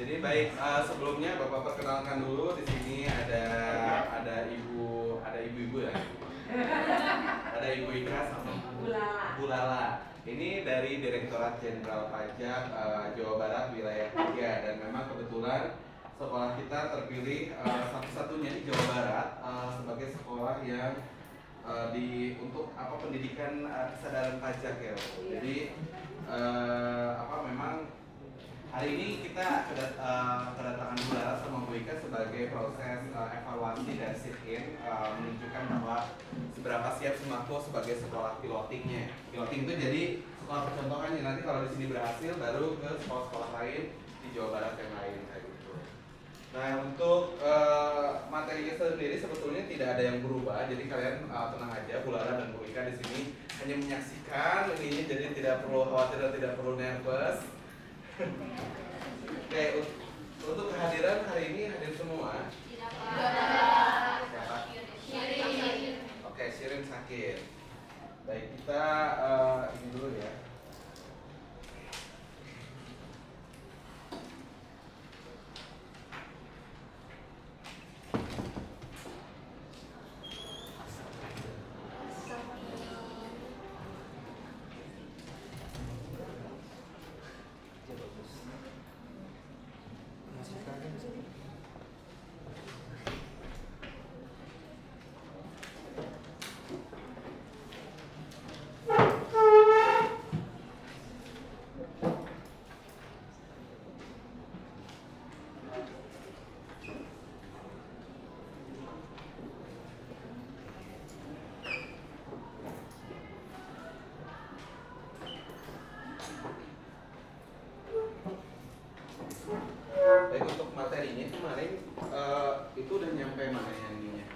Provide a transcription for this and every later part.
Jadi baik, sebelumnya Bapak perkenalkan dulu. Di sini ada ibu-ibu ya. Ada Ibu Ika sama Bu Lala. Ini dari Direktorat Jenderal Pajak Jawa Barat wilayah 3, dan memang kebetulan sekolah kita terpilih satu-satunya di Jawa Barat sebagai sekolah yang untuk pendidikan kesadaran pajak ya. Jadi memang hari ini kita kedatangan Bu Lala sama Bu Ika sebagai proses evaluasi dan sit-in menunjukkan bahwa seberapa siap Sembako sebagai sekolah pilotingnya. Piloting itu jadi sekolah percontohannya, nanti kalau di sini berhasil baru ke sekolah-sekolah lain di Jawa Barat yang lain kayak gitu. Nah, untuk materinya sendiri sebetulnya tidak ada yang berubah, jadi kalian tenang aja. Bu Lala dan Bu Ika di sini hanya menyaksikan ini, jadi tidak perlu khawatir dan tidak perlu nervous. Oke, untuk kehadiran hari ini hadir semua. Siapa? Shirin. Oke, Shirin sakit. Baik, kita ini dulu ya. Baik, untuk materinya kemarin itu udah nyampe mana yang ininya?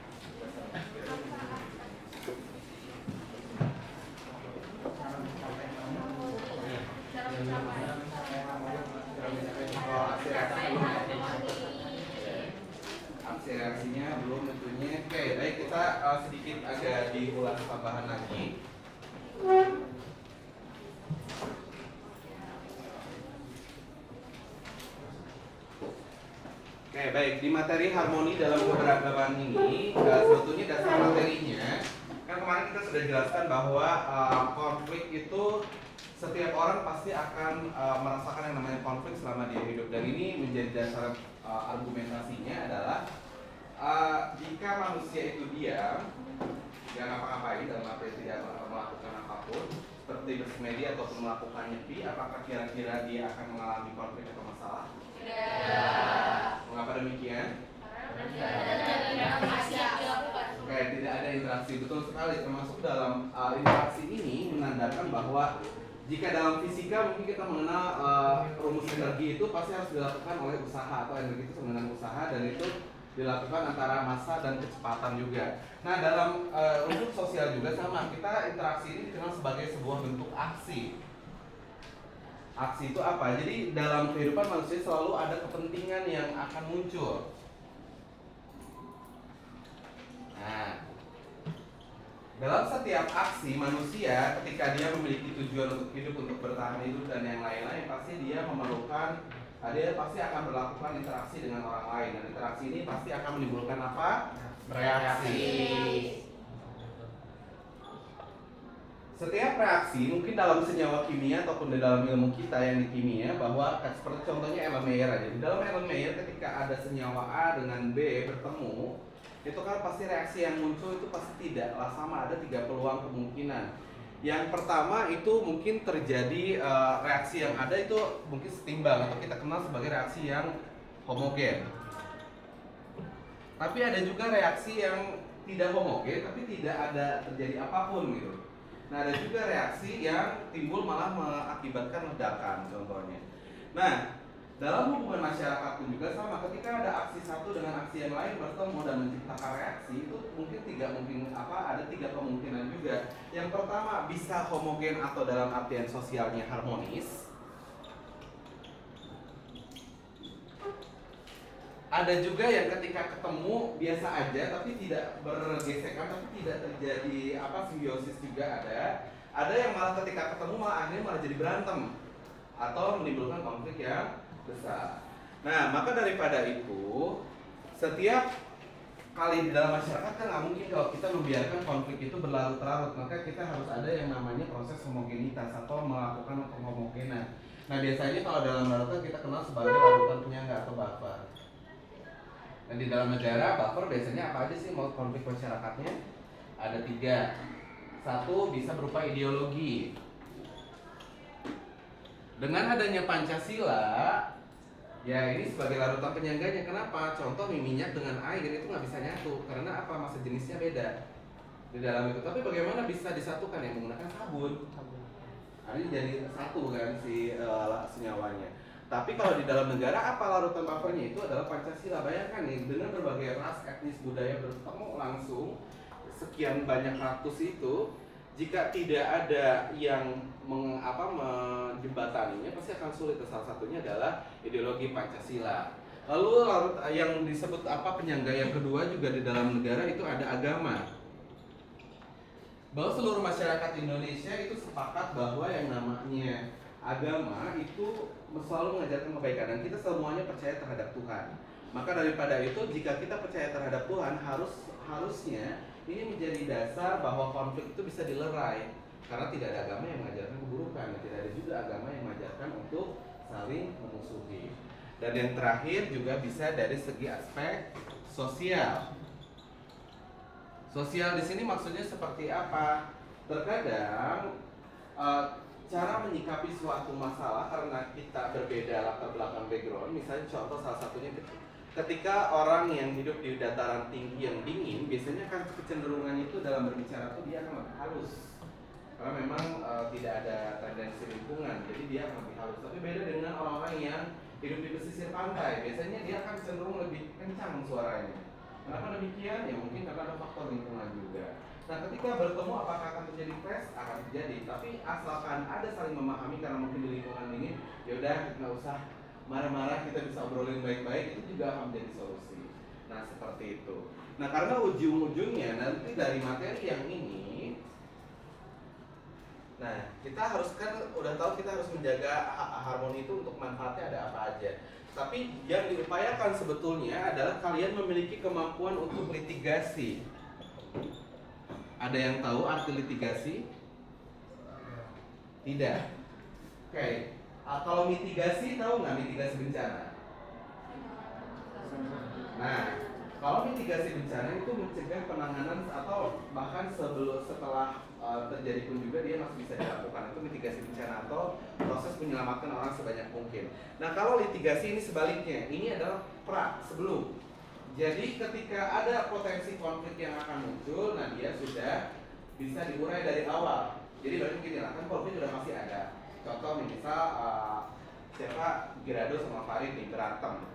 Aksi reaksinya belum tentunya. Oke, baik, kita sedikit agak diulas tambahan lagi. Oke, baik, di materi harmoni dalam keberagaman ini sebetulnya dasar materinya kan kemarin kita sudah jelaskan bahwa konflik itu setiap orang pasti akan merasakan yang namanya konflik selama dia hidup, dan ini menjadi dasar argumentasinya adalah jika manusia itu diam, tidak ngapa-ngapain, dalam arti tidak melakukan apapun seperti bersemedi ataupun melakukan nyepi, apakah kira-kira dia akan mengalami konflik atau masalah? Tidak. Mengapa demikian? Oke, tidak ada interaksi, betul sekali. Termasuk dalam interaksi ini menandakan bahwa jika dalam fisika mungkin kita mengenal rumus energi itu pasti harus dilakukan oleh usaha, atau energi itu sama dengan usaha, dan itu dilakukan antara massa dan kecepatan juga. Nah, dalam rumus sosial juga sama, kita interaksi ini dikenal sebagai sebuah bentuk aksi. Aksi itu apa? Jadi dalam kehidupan manusia selalu ada kepentingan yang akan muncul. Nah, dalam setiap aksi manusia ketika dia memiliki tujuan untuk hidup, untuk bertahan hidup dan yang lain-lain, pasti dia memerlukan, dia pasti akan melakukan interaksi dengan orang lain, dan interaksi ini pasti akan menimbulkan apa? Reaksi. Setiap reaksi mungkin dalam senyawa kimia ataupun di dalam ilmu kita yang di kimia, bahwa seperti contohnya Erlenmeyer aja. Di dalam Erlenmeyer ketika ada senyawa A dengan B bertemu, itu kan pasti reaksi yang muncul itu pasti tidaklah sama, ada 3 peluang kemungkinan. Yang pertama itu mungkin terjadi reaksi yang ada itu mungkin setimbang atau kita kenal sebagai reaksi yang homogen. Tapi ada juga reaksi yang tidak homogen tapi tidak ada terjadi apapun gitu. Nah, ada juga reaksi yang timbul malah mengakibatkan ledakan contohnya. Nah, dalam hubungan masyarakat pun juga sama, ketika ada aksi satu dengan aksi yang lain bertemu dan menciptakan reaksi, itu mungkin ada 3 kemungkinan juga. Yang pertama bisa homogen atau dalam artian sosialnya harmonis. Ada juga yang ketika ketemu biasa aja tapi tidak bergesekan, tapi tidak terjadi simbiosis juga ada. Ada yang malah ketika ketemu malah akhirnya jadi berantem atau menimbulkan konflik yang besar. Nah, maka daripada itu, setiap kali di dalam masyarakat kan nggak mungkin kalau kita membiarkan konflik itu berlarut-larut, maka kita harus ada yang namanya proses homogenitas atau melakukan penghomogenan. Nah, biasanya kalau dalam larutan kita kenal sebagai larutan penyangga atau buffer. Dan di dalam negara buffer biasanya apa aja sih mau konflik masyarakatnya? Ada 3. 1 bisa berupa ideologi. Dengan adanya Pancasila, ya ini sebagai larutan penyangganya. Kenapa? Contoh minyak dengan air itu nggak bisa nyatu karena apa? Masa jenisnya beda di dalam itu. Tapi bagaimana bisa disatukan ya menggunakan sabun? Ini jadi satu kan si senyawanya. Tapi kalau di dalam negara apa larutan buffernya? Itu adalah Pancasila. Bayangkan nih dengan berbagai ras, etnis, budaya bertemu langsung sekian banyak ratus itu, jika tidak ada yang menjembataninya pasti akan sulit. Salah satunya adalah ideologi Pancasila. Lalu yang disebut penyangga yang kedua juga di dalam negara itu ada agama. Bahwa seluruh masyarakat Indonesia itu sepakat bahwa yang namanya agama itu selalu mengajarkan kebaikan dan kita semuanya percaya terhadap Tuhan. Maka daripada itu jika kita percaya terhadap Tuhan harusnya ini menjadi dasar bahwa konflik itu bisa dilerai. Karena tidak ada agama yang mengajarkan keburukan, tidak ada juga agama yang mengajarkan untuk saling memusuhi. Dan yang terakhir juga bisa dari segi aspek sosial. Sosial di sini maksudnya seperti apa? Terkadang cara menyikapi suatu masalah karena kita berbeda latar belakang background. Misalnya contoh salah satunya ketika orang yang hidup di dataran tinggi yang dingin, biasanya kan kecenderungan itu dalam berbicara tuh dia akan lebih halus. Karena memang tidak ada tendensi lingkungan, jadi dia akan lebih halus. Tapi beda dengan orang-orang yang hidup di pesisir pantai, biasanya dia akan cenderung lebih kencang suaranya. Kenapa demikian? Ya mungkin karena ada faktor lingkungan juga. Nah, ketika bertemu apakah akan terjadi clash? Akan terjadi. Tapi asalkan ada saling memahami karena mungkin di lingkungan dingin, ya udah nggak usah marah-marah, kita bisa obrolin baik-baik, itu juga akan menjadi solusi. Nah, seperti itu. Nah, karena ujung-ujungnya nanti dari materi yang ini, nah, kita harus kan udah tahu kita harus menjaga harmoni itu untuk manfaatnya ada apa aja. Tapi yang diupayakan sebetulnya adalah kalian memiliki kemampuan untuk litigasi. Ada yang tahu arti litigasi? Tidak. Oke. Kalau mitigasi tahu nggak mitigasi bencana? Nah, kalau mitigasi bencana itu mencegah penanganan atau bahkan setelah terjadi pun juga dia masih bisa dilakukan. Itu mitigasi bencana atau proses menyelamatkan orang sebanyak mungkin. Nah, kalau litigasi ini sebaliknya, ini adalah sebelum. Jadi ketika ada potensi konflik yang akan muncul, nah dia sudah bisa diurai dari awal. Jadi berarti begini lah, kan konflik sudah masih ada. Contoh misal siapa Girado sama Farid nih berantem.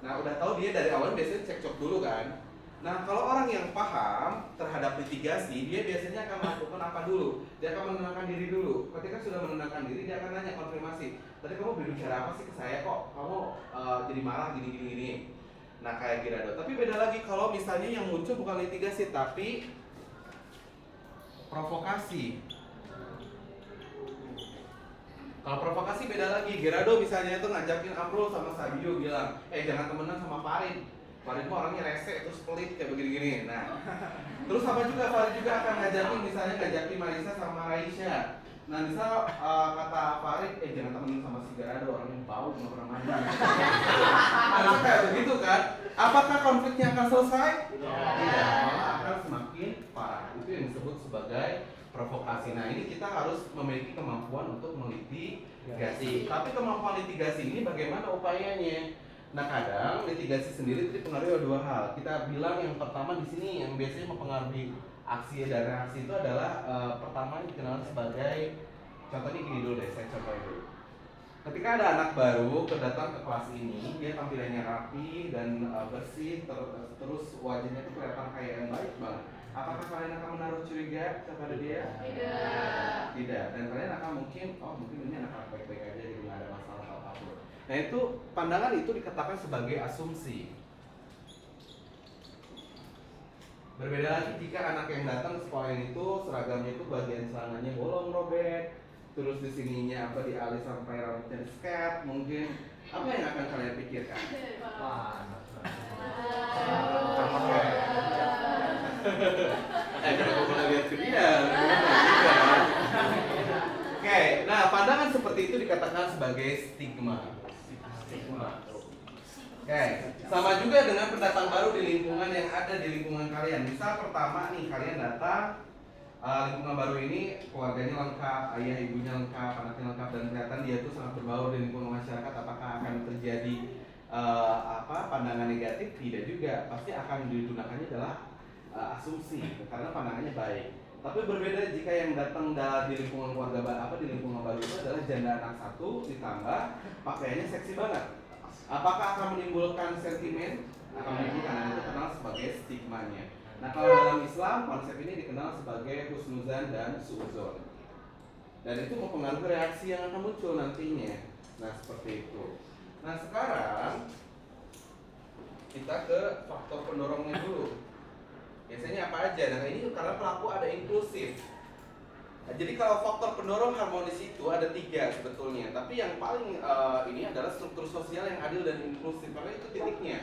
Nah, udah tahu dia dari awal biasanya cekcok dulu kan. Nah, kalau orang yang paham terhadap litigasi, dia biasanya akan melakukan apa dulu? Dia akan menenangkan diri dulu. Ketika sudah menenangkan diri, dia akan nanya konfirmasi. Tadi kamu berbicara apa sih ke saya kok? Kamu jadi marah gini. Nah, kayak Girado. Tapi beda lagi kalau misalnya yang muncul bukan litigasi, tapi provokasi. Kalau provokasi beda lagi. Gerardo misalnya itu ngajakin Amrul sama Sabio bilang, jangan temenan sama Farid. Farid mah orangnya rese terus pelit kayak begini-gini. Nah, terus apa juga Farid juga akan ngajakin Marisa sama Raisya. Nah, misal kata Farid, jangan temenan sama si Gerardo, orangnya bau nggak pernah mandi. Harusnya kayak begitu kan? Apakah konfliknya akan selesai? Tidak, malah akan semakin parah. Itu yang disebut sebagai provokasi. Nah, ini kita harus memiliki kemampuan untuk melitigasi. Tapi kemampuan litigasi ini bagaimana upayanya? Nah, kadang litigasi sendiri dipengaruhi oleh dua hal. Kita bilang yang pertama di sini yang biasanya mempengaruhi aksi dan reaksi itu adalah pertama dikenal sebagai, contohnya gini dulu deh, saya contohin dulu. Ketika ada anak baru datang ke kelas ini, dia tampilannya rapi dan bersih, terus wajahnya itu kelihatan kayak yang baik banget. Apakah kalian akan menaruh curiga kepada dia? Tidak. Dan kalian akan mungkin ini anak baik-baik aja, jadi nggak ada masalah apapun. Nah, itu pandangan itu dikatakan sebagai asumsi. Berbeda lagi jika anak yang datang ke sekolah itu seragamnya itu bagian celananya bolong robek, terus di sininya apa dialis sampai rambutnya di sket, mungkin apa yang akan kalian pikirkan? Wah. Kenapa gue lihat ke dia? Oke, nah pandangan seperti itu dikatakan sebagai stigma. Oke, sama juga dengan pendatang baru di lingkungan yang ada di lingkungan kalian. Misal pertama nih, kalian datang, lingkungan baru ini keluarganya lengkap, ayah ibunya lengkap, anaknya lengkap, dan kelihatan dia tuh sangat berbaur di lingkungan masyarakat. Apakah akan terjadi pandangan negatif? Tidak juga, pasti akan digunakannya adalah asumsi, karena pandangannya baik. Tapi berbeda jika yang datang di lingkungan di lingkungan baru itu adalah janda anak satu, ditambah pakaiannya seksi banget. Apakah akan menimbulkan sentimen? Akan menimbulkan, dan itu dikenal sebagai stigmanya. Nah, kalau dalam Islam konsep ini dikenal sebagai husnuzan dan suudzon. Dan itu mempengaruhi reaksi yang akan muncul nantinya. Nah, seperti itu. Nah, sekarang kita ke faktor pendorongnya dulu. Biasanya apa aja? Nah, ini karena pelaku ada inklusif. Nah, jadi kalau faktor pendorong harmonis itu ada 3 sebetulnya. Tapi yang paling ini adalah struktur sosial yang adil dan inklusif. Karena itu titiknya.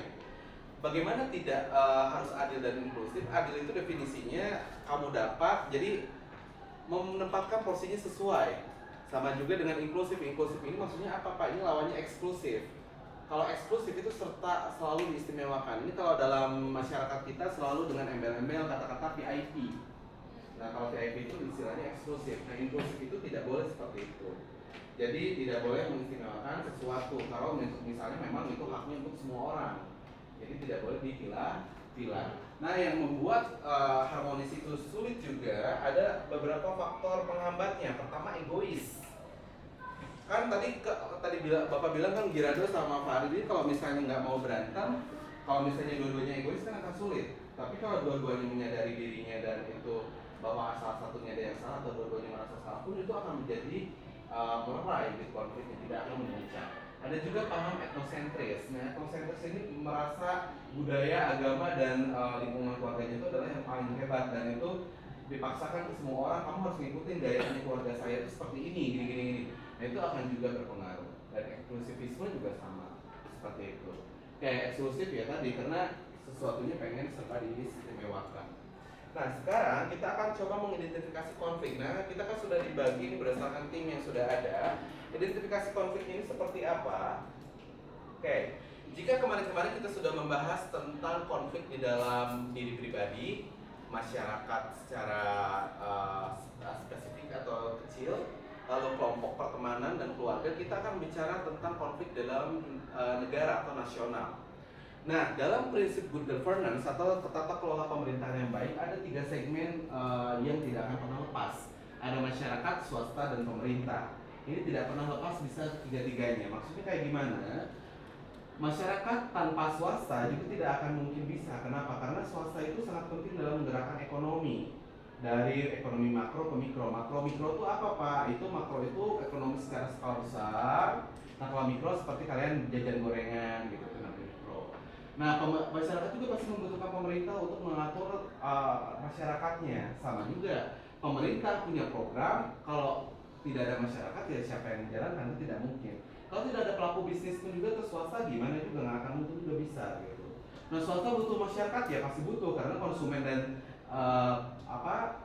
Bagaimana tidak harus adil dan inklusif? Adil itu definisinya kamu dapat, jadi menempatkan porsinya sesuai. Sama juga dengan inklusif. Inklusif ini maksudnya apa Pak? Ini lawannya eksklusif. Kalau eksklusif itu serta selalu diistimewakan. Ini kalau dalam masyarakat kita selalu dengan embel-embel kata-kata VIP. Nah, kalau VIP itu istilahnya eksklusif. Nah, inklusif itu tidak boleh seperti itu. Jadi tidak boleh mengistimewakan sesuatu kalau misalnya memang itu haknya untuk semua orang. Jadi tidak boleh dipilah-pilah. Nah, yang membuat harmonis itu sulit juga ada beberapa faktor penghambatnya. Pertama, egois. Kan tadi Bapak bilang kan Girado sama Farid ini kalau misalnya nggak mau berantem, kalau misalnya dua-duanya egois kan akan sulit. Tapi kalau dua-duanya menyadari dirinya dan itu bahwa salah satunya ada yang salah atau dua-duanya merasa salah pun itu akan menjadi melerai gitu, konfliknya tidak akan memuncak. Ada juga paham etnosentris. Nah, etnosentris ini merasa budaya, agama, dan lingkungan keluarganya itu adalah yang paling hebat, dan itu dipaksakan ke semua orang, kamu harus ngikutin gayanya keluarga saya itu seperti ini, gini. Nah, itu akan juga berpengaruh. Dan eksklusivisme juga sama seperti itu. Kayak eksklusif ya tadi, karena sesuatunya pengen serba diistimewakan. Nah, sekarang kita akan coba mengidentifikasi konflik. Nah, kita kan sudah dibagi ini berdasarkan tim yang sudah ada. Identifikasi konflik ini seperti apa? Oke, jika kemarin-kemarin kita sudah membahas tentang konflik di dalam diri pribadi, masyarakat secara spesifik atau kecil, lalu kelompok pertemanan dan keluarga, kita akan bicara tentang konflik dalam negara atau nasional. Nah, dalam prinsip good governance atau tata kelola pemerintahan yang baik, ada 3 segmen yang tidak akan pernah lepas. Ada masyarakat, swasta, dan pemerintah. Ini tidak pernah lepas, bisa tiga-tiganya. Maksudnya kayak gimana? Masyarakat tanpa swasta juga tidak akan mungkin bisa. Kenapa? Karena swasta itu sangat penting dalam menggerakkan ekonomi. Dari ekonomi makro ke mikro. Makro-mikro itu apa Pak? Itu makro itu ekonomi secara skala besar. Nah, kalau mikro seperti kalian jajan gorengan gitu. Nah, masyarakat juga pasti membutuhkan pemerintah untuk mengatur masyarakatnya. Sama juga, pemerintah punya program, kalau tidak ada masyarakat ya siapa yang menjalankan, itu tidak mungkin. Kalau tidak ada pelaku bisnis pun juga ke swasta gimana juga nggak akan mungkin juga bisa gitu. Nah, swasta butuh masyarakat ya pasti butuh, karena konsumen dan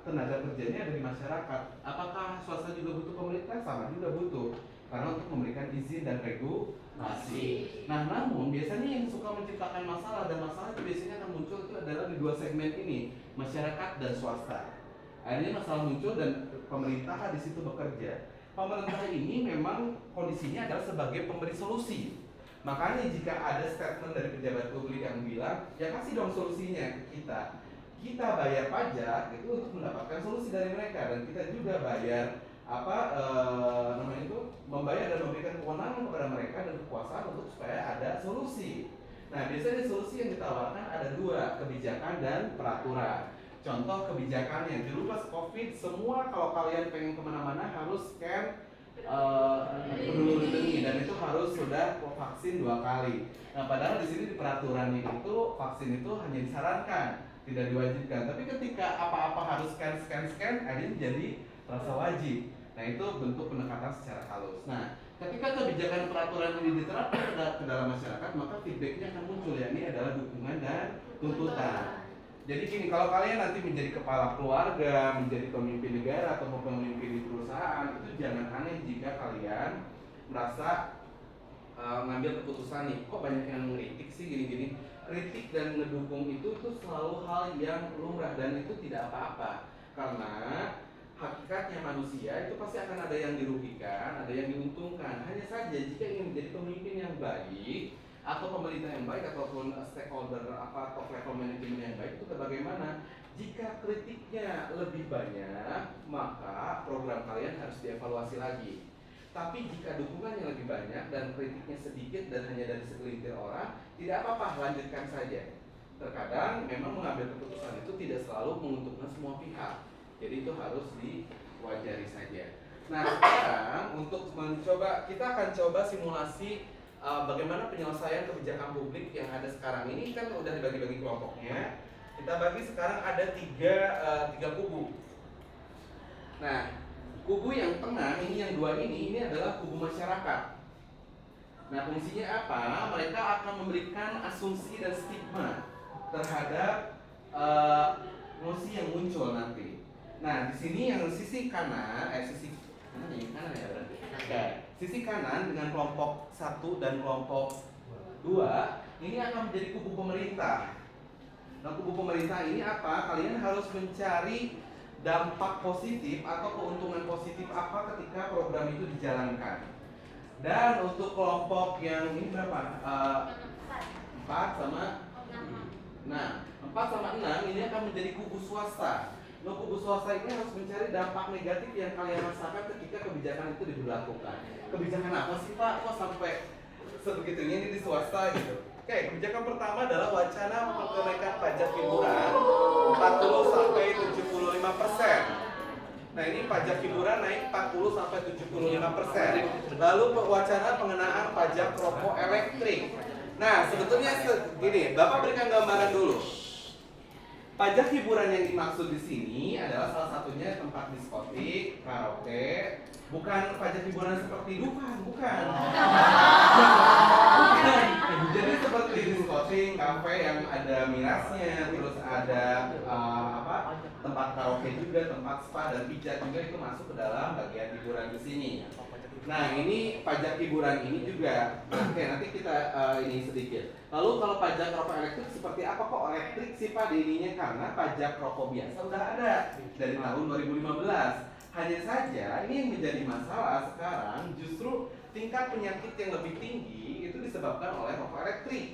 tenaga kerjanya ada di masyarakat. Apakah swasta juga butuh pemerintah? Sama juga butuh, karena untuk memberikan izin dan regulasi. Nah, namun biasanya yang suka menciptakan masalah, dan masalah itu biasanya akan muncul itu adalah di 2 segmen ini, masyarakat dan swasta. Akhirnya masalah muncul dan pemerintah di situ bekerja. Pemerintah ini memang kondisinya adalah sebagai pemberi solusi. Makanya jika ada statement dari pejabat publik yang bilang, ya kasih dong solusinya ke kita. Kita bayar pajak itu untuk mendapatkan solusi dari mereka, dan kita juga bayar membayar dan memberikan kewenangan kepada mereka dan kekuasaan untuk supaya ada solusi. Nah, biasanya solusi yang ditawarkan ada 2, kebijakan dan peraturan. Contoh kebijakannya, dulu pas COVID semua kalau kalian pengen kemana-mana harus scan peduli lindungi, dan itu harus sudah vaksin 2 kali. Nah, padahal di sini di peraturannya itu vaksin itu hanya disarankan, tidak diwajibkan. Tapi ketika apa-apa harus scan, akhirnya jadi terasa wajib. Nah, itu bentuk pendekatan secara halus. Nah, ketika kebijakan peraturan ini diterapkan ke dalam masyarakat, maka feedbacknya akan muncul, yakni adalah dukungan dan tuntutan. Jadi gini, kalau kalian nanti menjadi kepala keluarga, menjadi pemimpin negara atau pemimpin di perusahaan, itu jangan aneh jika kalian merasa ngambil keputusan nih, kok banyak yang ngeritik sih gini-gini. Kritik dan ngedukung itu selalu hal yang lumrah dan itu tidak apa-apa, karena hakikatnya manusia itu pasti akan ada yang dirugikan, ada yang diuntungkan. Hanya saja jika ingin menjadi pemimpin yang baik atau pemerintah yang baik ataupun stakeholder top level manajemen yang baik, itu bagaimana? Jika kritiknya lebih banyak, maka program kalian harus dievaluasi lagi. Tapi jika dukungannya lebih banyak dan kritiknya sedikit dan hanya dari segelintir orang, tidak apa-apa, lanjutkan saja. Terkadang memang mengambil keputusan itu tidak selalu menguntungkan semua pihak. Jadi itu harus diwajari saja. Nah, sekarang untuk mencoba, kita akan coba simulasi bagaimana penyelesaian kebijakan publik yang ada sekarang ini. Kan udah dibagi-bagi kelompoknya. Kita bagi sekarang ada tiga kubu. Nah, kubu yang tengah ini, yang dua ini adalah kubu masyarakat. Nah, fungsinya apa? Mereka akan memberikan asumsi dan stigma terhadap nosi yang muncul nanti. Nah, di sini yang sisi kanan, sisi kanan ya berarti. Oke. Sisi kanan dengan kelompok 1 dan kelompok 2 ini akan menjadi kubu pemerintah. Nah, kubu pemerintah ini apa? Kalian harus mencari dampak positif atau keuntungan positif apa ketika program itu dijalankan. Dan untuk kelompok yang ini berapa? 4 sama 6. 4 sama 6 ini akan menjadi kubu swasta. Nah, kubu swasta ini harus mencari dampak negatif yang kalian rasakan ketika kebijakan itu diberlakukan. Kebijakan apa sih Pak? Kok sampai sebegitunya ini di swasta gitu? Oke, kebijakan pertama adalah wacana kenaikan pajak hiburan 40-75%. Nah, ini pajak hiburan naik 40-75%. Lalu wacana pengenaan pajak rokok elektrik. Nah, sebetulnya gini, Bapak berikan gambaran dulu. Pajak hiburan yang dimaksud di sini adalah salah satunya tempat diskotik, karaoke. Bukan pajak hiburan seperti bukan. Bukan. Jadi seperti diskotik, kafe yang ada mirasnya, terus ada tempat karaoke juga, tempat spa dan pijat juga, itu masuk ke dalam bagian hiburan di sini. Nah, ini pajak hiburan ini juga. Oke, nanti kita ini sedikit. Lalu kalau pajak rokok elektrik seperti apa? Kok elektrik sih Pak di ininya? Karena pajak rokok biasa udah ada dari tahun 2015. Hanya saja ini yang menjadi masalah sekarang justru tingkat penyakit yang lebih tinggi itu disebabkan oleh rokok elektrik.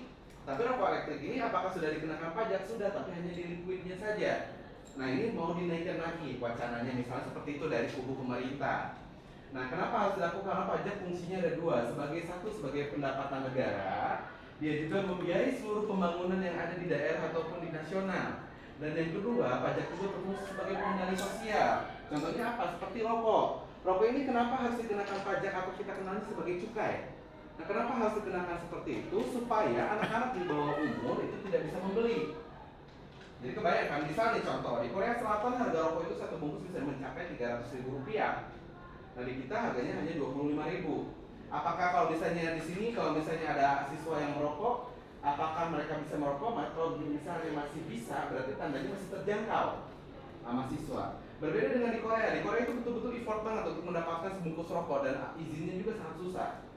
Tapi rokok elektrik ini apakah sudah dikenakan pajak? Sudah, tapi hanya di liquidnya saja. Nah, ini mau dinaikkan lagi wacananya misalnya seperti itu dari kubu pemerintah. Nah, kenapa harus dilakukan? Karena pajak fungsinya ada dua. Sebagai pendapatan negara, dia juga membiayai seluruh pembangunan yang ada di daerah ataupun di nasional. Dan yang kedua, pajak juga berfungsi sebagai pengendali sosial. Contohnya apa? Seperti rokok. Rokok ini kenapa harus dikenakan pajak atau kita kenal sebagai cukai? Nah, kenapa harus dikenakan seperti itu? Supaya anak-anak di bawah umur itu tidak bisa membeli. Jadi kebayangkan, misalnya contoh, di Korea Selatan harga rokok itu satu bungkus bisa mencapai Rp300.000. Nah, di kita harganya hanya Rp25.000. Apakah kalau misalnya di sini, kalau misalnya ada siswa yang merokok, apakah mereka bisa merokok? Kalau misalnya masih bisa, berarti tandanya masih terjangkau mahasiswa. Berbeda dengan di Korea. Di Korea itu betul-betul effort banget untuk mendapatkan sebungkus rokok dan izinnya juga sangat susah.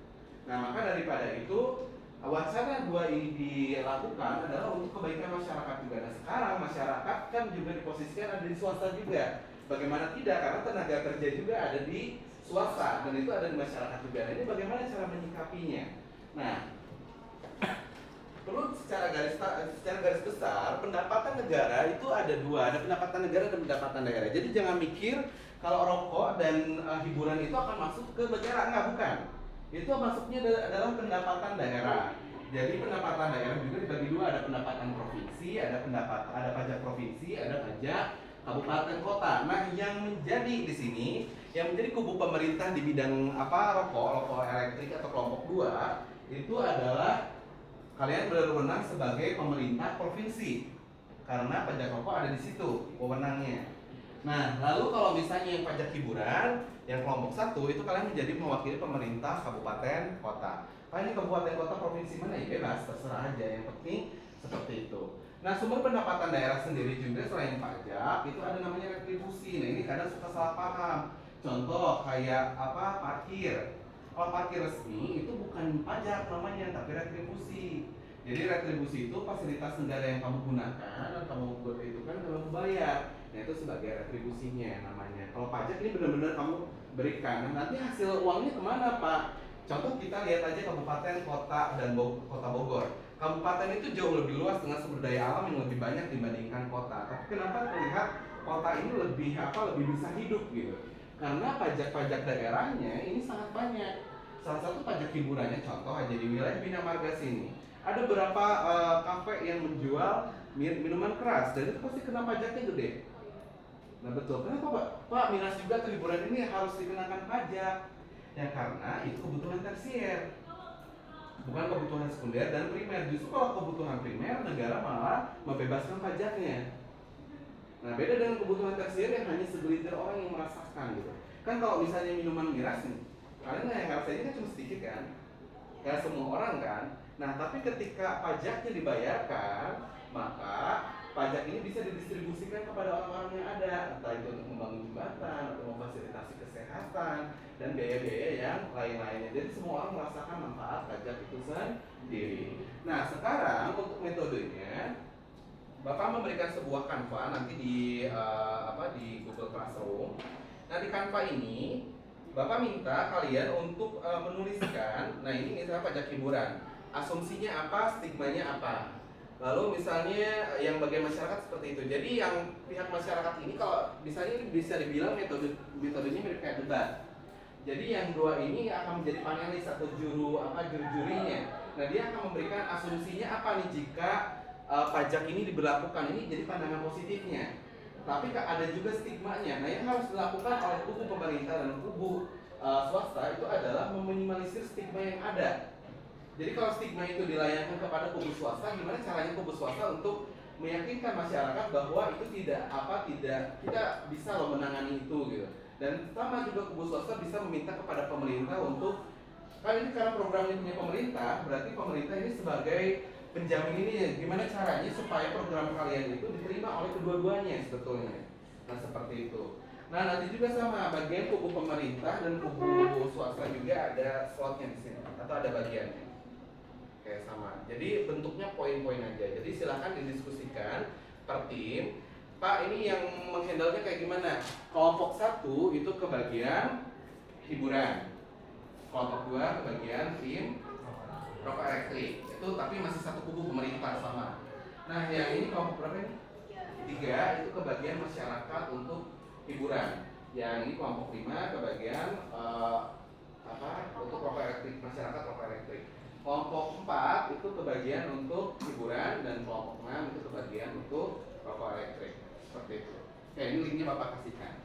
Nah, maka daripada itu, wacana dua ini dilakukan adalah untuk kebaikan masyarakat juga. Nah, sekarang masyarakat kan juga diposisikan ada di swasta juga. Bagaimana tidak? Karena tenaga kerja juga ada di swasta dan itu ada di masyarakat juga. Nah, ini bagaimana cara menyikapinya? Nah, perlu secara garis besar pendapatan negara itu ada dua, ada pendapatan negara dan pendapatan daerah. Jadi jangan mikir kalau rokok dan hiburan itu akan masuk ke negara, enggak, bukan. Itu masuknya adalah pendapatan daerah. Jadi pendapatan daerah juga dibagi dua, ada pendapatan provinsi, ada pajak provinsi, ada pajak kabupaten kota. Nah, yang menjadi di sini, yang menjadi kubu pemerintah di bidang rokok elektrik atau kelompok 2 itu adalah kalian berwenang sebagai pemerintah provinsi karena pajak rokok ada di situ wewenangnya. Nah, lalu kalau misalnya yang pajak hiburan Yang kelompok 1 itu kalian menjadi mewakili pemerintah kabupaten kota. Kalian ini kabupaten kota provinsi mana ya bebas, terserah aja, yang penting seperti itu. Nah, sumber pendapatan daerah sendiri juga selain pajak itu ada namanya retribusi. Nah, ini kadang suka salah paham. Contoh kayak apa, parkir. Kalau parkir resmi itu bukan pajak namanya, tapi retribusi. Jadi retribusi itu fasilitas negara yang kamu gunakan dan kamu berperhitungan kalau membayar. Nah, itu sebagai retribusinya namanya. Kalau pajak ini benar-benar kamu berikan. Nah, nanti hasil uangnya kemana, Pak? Contoh kita lihat aja kabupaten, kota, dan kota Bogor. Kabupaten itu jauh lebih luas dengan sumber daya alam yang lebih banyak dibandingkan kota. Tapi kenapa terlihat kota ini lebih bisa hidup gitu? Karena pajak-pajak daerahnya ini sangat banyak. Salah satu pajak hiburannya contoh aja di wilayah Bina Marga sini. Ada beberapa kafe yang menjual minuman keras dan itu pasti kena pajaknya gede. Nah betul, kenapa Pak? Pak, miras juga atau hiburan ini harus dikenakan pajak. Ya karena itu kebutuhan tersier, bukan kebutuhan sekunder dan primer. Justru kalau kebutuhan primer, negara malah membebaskan pajaknya. Nah beda dengan kebutuhan tersier yang hanya segelintir orang yang merasakan gitu. Kan kalau misalnya minuman miras nih, kalian yang ngerasainnya kan cuma sedikit kan? Kayak semua orang kan? Nah tapi ketika pajaknya dibayarkan, maka pajak ini bisa didistribusikan kepada orang-orang yang ada, entah itu untuk membangun jembatan atau memfasilitasi kesehatan dan biaya-biaya yang lain-lainnya. Jadi semua orang merasakan manfaat pajak itu sendiri. Nah sekarang untuk metodenya, Bapak memberikan sebuah Canva nanti di Google Classroom. Nah di Canva ini Bapak minta kalian untuk menuliskan, nah ini misalnya pajak hiburan, asumsinya apa, stigmanya apa. Lalu misalnya yang bagian masyarakat seperti itu. Jadi yang pihak masyarakat ini kalau misalnya ini bisa dibilang metodenya mirip kayak debat. Jadi yang dua ini akan menjadi panelis atau juri-jurinya. Nah dia akan memberikan asumsinya apa nih jika pajak ini diberlakukan, ini jadi pandangan positifnya. Tapi ada juga stigmanya. Nah yang harus dilakukan oleh kubu pemerintah dan kubu swasta itu adalah meminimalisir stigma yang ada. Jadi kalau stigma itu dilayangkan kepada kubu swasta, gimana caranya kubu swasta untuk meyakinkan masyarakat bahwa itu tidak kita bisa loh menangani itu gitu. Dan sama juga kubu swasta bisa meminta kepada pemerintah untuk, kan ini karena program ini punya pemerintah, berarti pemerintah ini sebagai penjamin ini gimana caranya supaya program kalian itu diterima oleh kedua-duanya sebetulnya. Nah seperti itu. Nah nanti juga sama bagian kubu pemerintah dan kubu swasta juga ada slotnya di sini atau ada bagiannya. Kayak sama. Jadi bentuknya poin-poin aja. Jadi silahkan didiskusikan per tim. Pak ini yang menghandle-nya kayak gimana? Kelompok 1 itu ke bagian hiburan. Kelompok 2 ke bagian tim rokok elektrik. Itu tapi masih satu kubu pemerintah sama. Nah yang ini kelompok berapa ini? 3 itu ke bagian masyarakat untuk hiburan. Yang ini kelompok 5 ke bagian untuk rokok elektrik, masyarakat rokok elektrik. Kelompok 4 itu kebagian untuk hiburan dan kelompok 6 itu kebagian untuk rokok elektrik. Seperti itu. Oke, ini linknya Bapak kasihkan.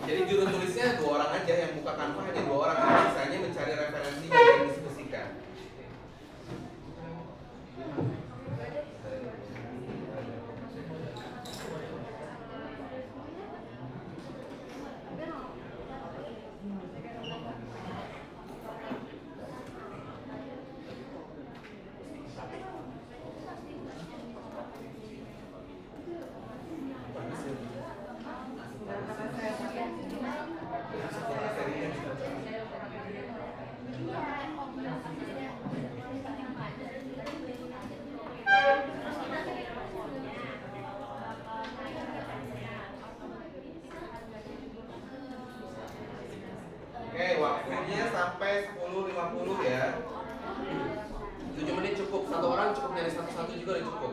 Jadi juru tulisnya 2 orang aja, yang buka Canva hanya 2 orang, sisanya mencari referensi dan diskusikan. Oke, waktunya sampai 10.50 ya. 7 menit cukup, 1 orang cukup nyari satu-satu juga udah cukup.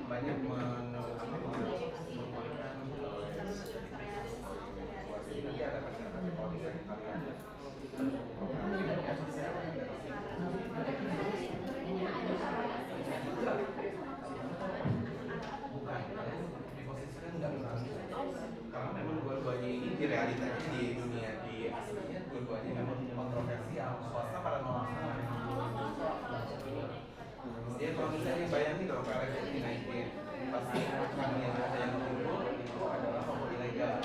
Banyak misalnya kalian program ini ya bukan, diposisikan nggak berani karena memang dua-duanya ini di realitanya di dunia di aslinya dua-duanya memang kontroversial, swasta pada nolak ya. Kalau misalnya bayangin dong PLN itu dinaikin pasti akan yang ada yang timbul itu adalah kelompok ilegal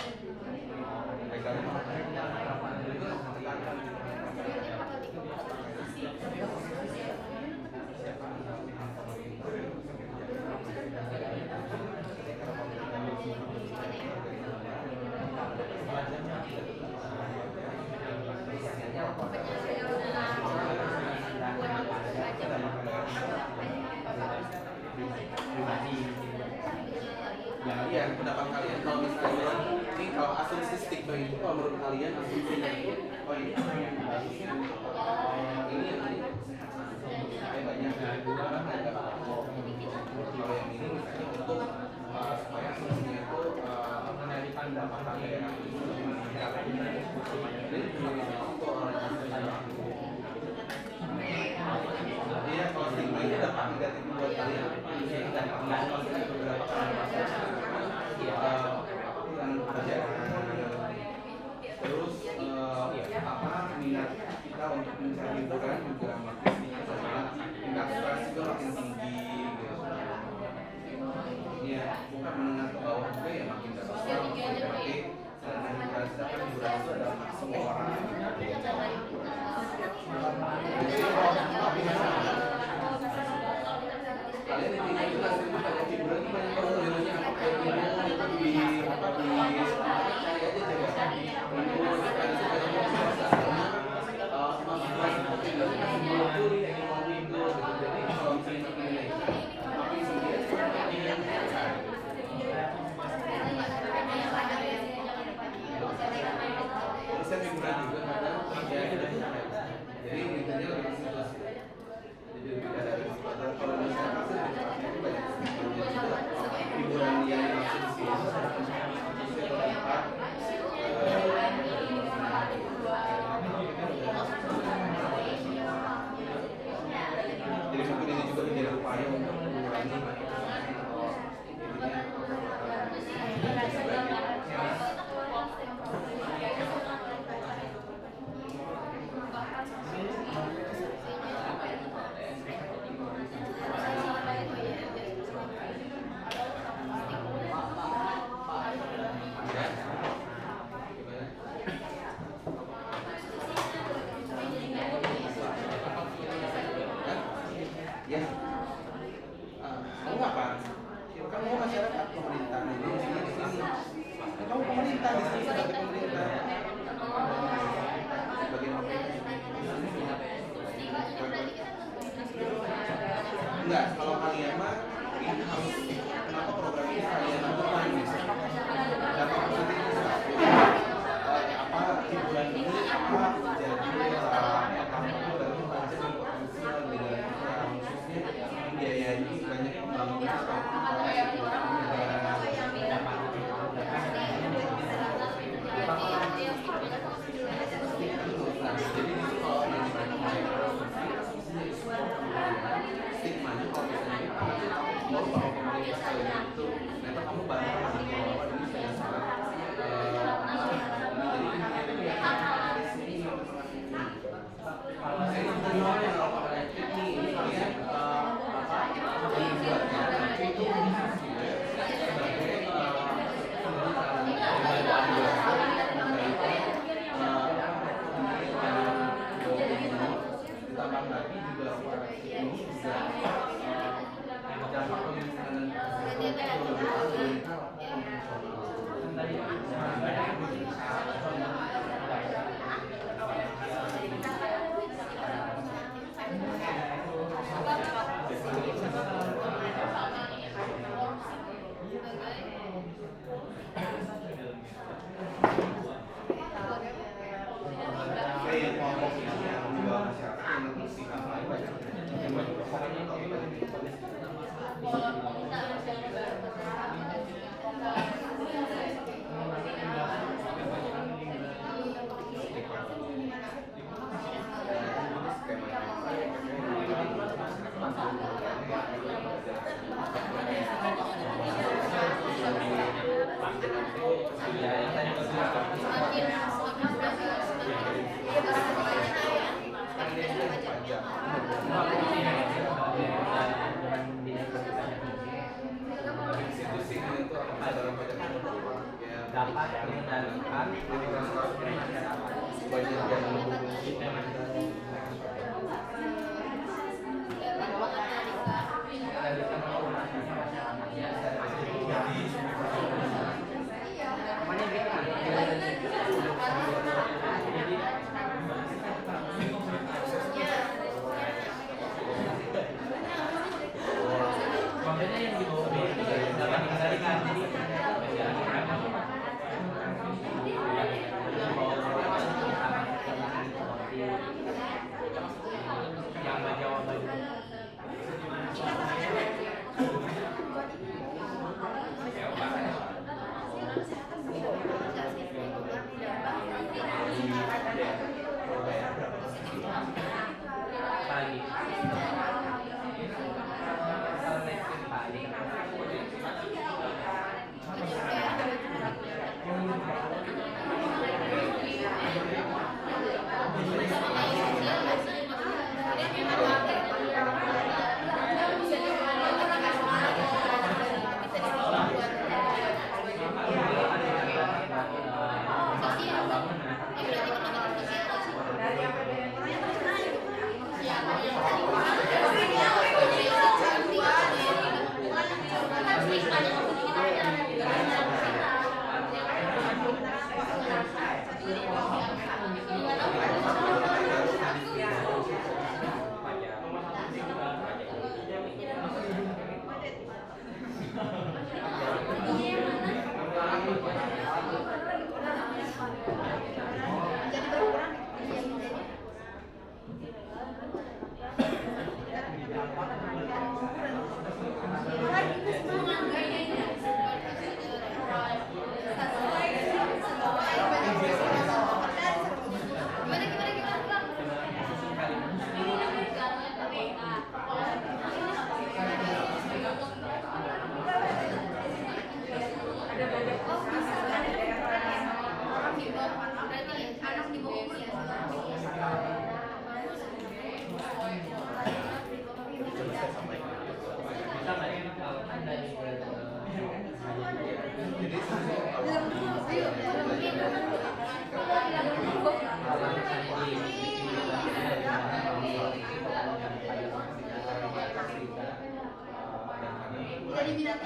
legalnya malah itu menekankan ya pendapat kalian kalau misalnya ini kalau asumsi stigma itu kalau menurut kalian asumsinya itu oh ini yang harusnya ini kayak banyak orang ada kalau yang ini misalnya untuk supaya asumsinya itu pendapatan daerah itu lebih meningkat jadi untuk orang iya kalau stigma itu dampak negatif buat kalian dampak negatif beberapa kali terus minat kita untuk mencari hiburan juga makin tinggi, tingkat stres juga makin tinggi gitu. Ya, bukan menengah ke bawah juga ya makin dapat tapi sedangkan hiburan itu adalah hak semua orang. Kalian intinya juga sering banyak hiburan itu banyak perlunya apa di cari aja coba jadi kalau misalnya ini tapi sebenarnya bisa hiburan juga kadang jadi intinya lebih ke situ jadi tidak ada risiko dan kalau misalnya itu banyak hiburan yang asumsi jadi mungkin ini juga menjadi upaya untuk mengurangi ya, kamu apa? Kamu masyarakat pemerintah ini di sini. Kamu pemerintah di sini sebagai pemerintah. Sebagai enggak, kalau kalian mah ini harus kenapa program ini kalian lakukan gitu. Dapat positifnya apa hiburan ini apa jadi biayanya banyak pembangunan jadi itu kalau stigmanya kalau misalnya mau bawa pemerintah kalian itu ternyata kamu bantu bahwa ini sudah sangat jadi